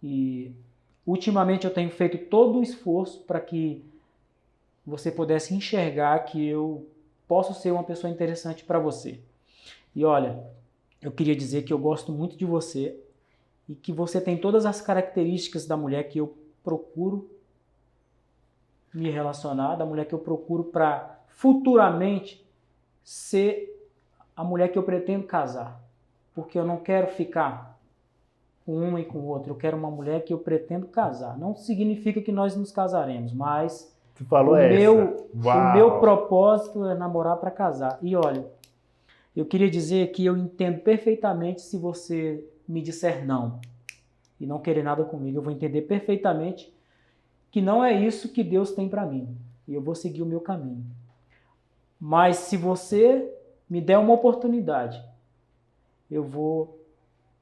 [SPEAKER 2] E ultimamente eu tenho feito todo o esforço para que você pudesse enxergar que eu posso ser uma pessoa interessante para você. E olha, eu queria dizer que eu gosto muito de você e que você tem todas as características da mulher que eu procuro me relacionar, da mulher que eu procuro para futuramente ser a mulher que eu pretendo casar. Porque eu não quero ficar com uma e com outra, eu quero uma mulher que eu pretendo casar. Não significa que nós nos casaremos, mas
[SPEAKER 1] Tu falou
[SPEAKER 2] o meu propósito é namorar para casar. E olha, eu queria dizer que eu entendo perfeitamente se você me disser não e não querer nada comigo. Eu vou entender perfeitamente que não é isso que Deus tem para mim. E eu vou seguir o meu caminho. Mas se você me der uma oportunidade, eu vou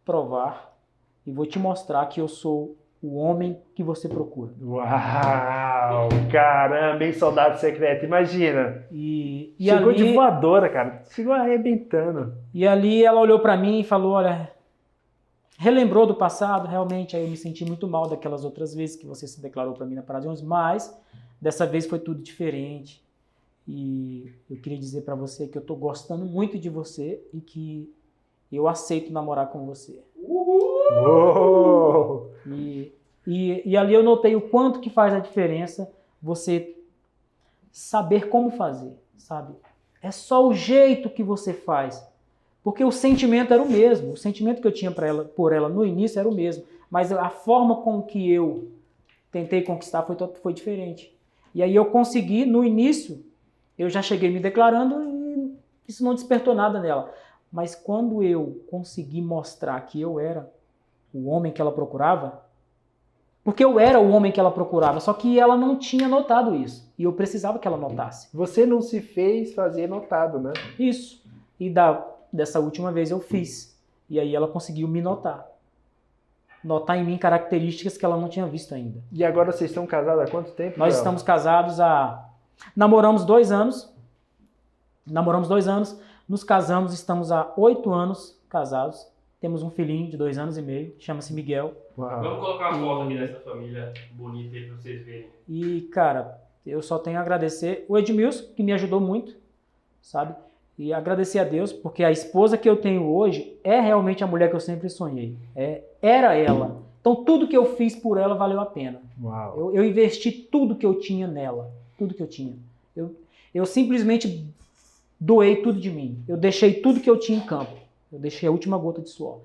[SPEAKER 2] provar e vou te mostrar que eu sou o homem que você procura.
[SPEAKER 1] Uau! Caramba, hein, soldado secreto, imagina.
[SPEAKER 2] E
[SPEAKER 1] Chegou
[SPEAKER 2] ali,
[SPEAKER 1] de voadora, cara. Chegou arrebentando.
[SPEAKER 2] E ali ela olhou para mim e falou, olha, relembrou do passado, realmente, aí eu me senti muito mal daquelas outras vezes que você se declarou para mim na Parada de Ônibus, mas dessa vez foi tudo diferente. E eu queria dizer para você que eu tô gostando muito de você e que eu aceito namorar com você.
[SPEAKER 1] Uou!
[SPEAKER 2] E ali eu notei o quanto que faz a diferença você saber como fazer, sabe? É só o jeito que você faz. Porque o sentimento era o mesmo. O sentimento que eu tinha por ela no início era o mesmo. Mas a forma com que eu tentei conquistar foi diferente. E aí eu consegui, no início, eu já cheguei me declarando e isso não despertou nada nela. Mas quando eu consegui mostrar que eu era o homem que ela procurava, porque eu era o homem que ela procurava, só que ela não tinha notado isso. E eu precisava que ela notasse.
[SPEAKER 1] Você não se fez fazer notado, né?
[SPEAKER 2] Isso. E dessa última vez eu fiz. E aí ela conseguiu me notar. Notar em mim características que ela não tinha visto ainda.
[SPEAKER 1] E agora vocês estão casados há quanto tempo?
[SPEAKER 2] Nós
[SPEAKER 1] Joel?
[SPEAKER 2] estamos casados Namoramos 2 anos. Nos casamos, estamos há 8 anos casados. Temos um filhinho de 2 anos e meio, chama-se Miguel.
[SPEAKER 1] Uau.
[SPEAKER 3] Vamos colocar uma foto aqui dessa família bonita aí pra vocês verem.
[SPEAKER 2] E, cara, eu só tenho a agradecer o Edmilson, que me ajudou muito, sabe? E agradecer a Deus, porque a esposa que eu tenho hoje é realmente a mulher que eu sempre sonhei. Era ela. Então, tudo que eu fiz por ela valeu a pena.
[SPEAKER 1] Uau.
[SPEAKER 2] Eu investi tudo que eu tinha nela. Tudo que eu tinha. Eu simplesmente doei tudo de mim. Eu deixei tudo que eu tinha em campo. Eu deixei a última gota de suor.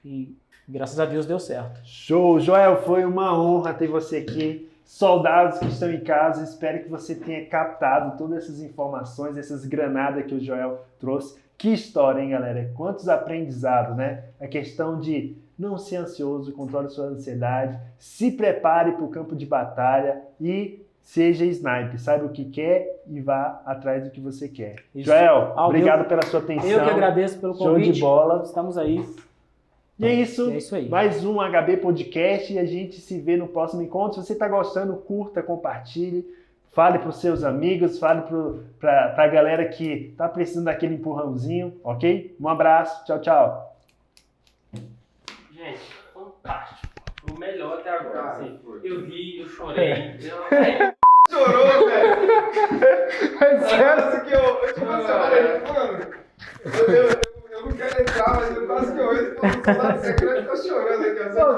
[SPEAKER 2] E graças a Deus deu certo.
[SPEAKER 1] Show! Joel, foi uma honra ter você aqui. Soldados que estão em casa, espero que você tenha captado todas essas informações, essas granadas que o Joel trouxe. Que história, hein, galera? Quantos aprendizados, né? A questão de não ser ansioso, controle sua ansiedade, se prepare para o campo de batalha e seja sniper, saiba o que quer e vá atrás do que você quer.
[SPEAKER 2] Isso.
[SPEAKER 1] Joel, obrigado pela sua atenção.
[SPEAKER 2] Eu que agradeço pelo convite.
[SPEAKER 1] Show de bola.
[SPEAKER 2] Estamos aí.
[SPEAKER 1] E é isso,
[SPEAKER 2] aí.
[SPEAKER 1] Mais um HB Podcast e a gente se vê no próximo encontro. Se você está gostando, curta, compartilhe, fale para os seus amigos, fale para a galera que está precisando daquele empurrãozinho, ok? Um abraço, tchau, tchau.
[SPEAKER 3] Gente, fantástico. O melhor até agora, assim. Eu ri, eu chorei. Chorou, velho?
[SPEAKER 1] Sério?
[SPEAKER 4] Que eu tipo assim, mano, eu não quero entrar, mas eu quase que eu entro, o lado secreto tá chorando aqui, ó.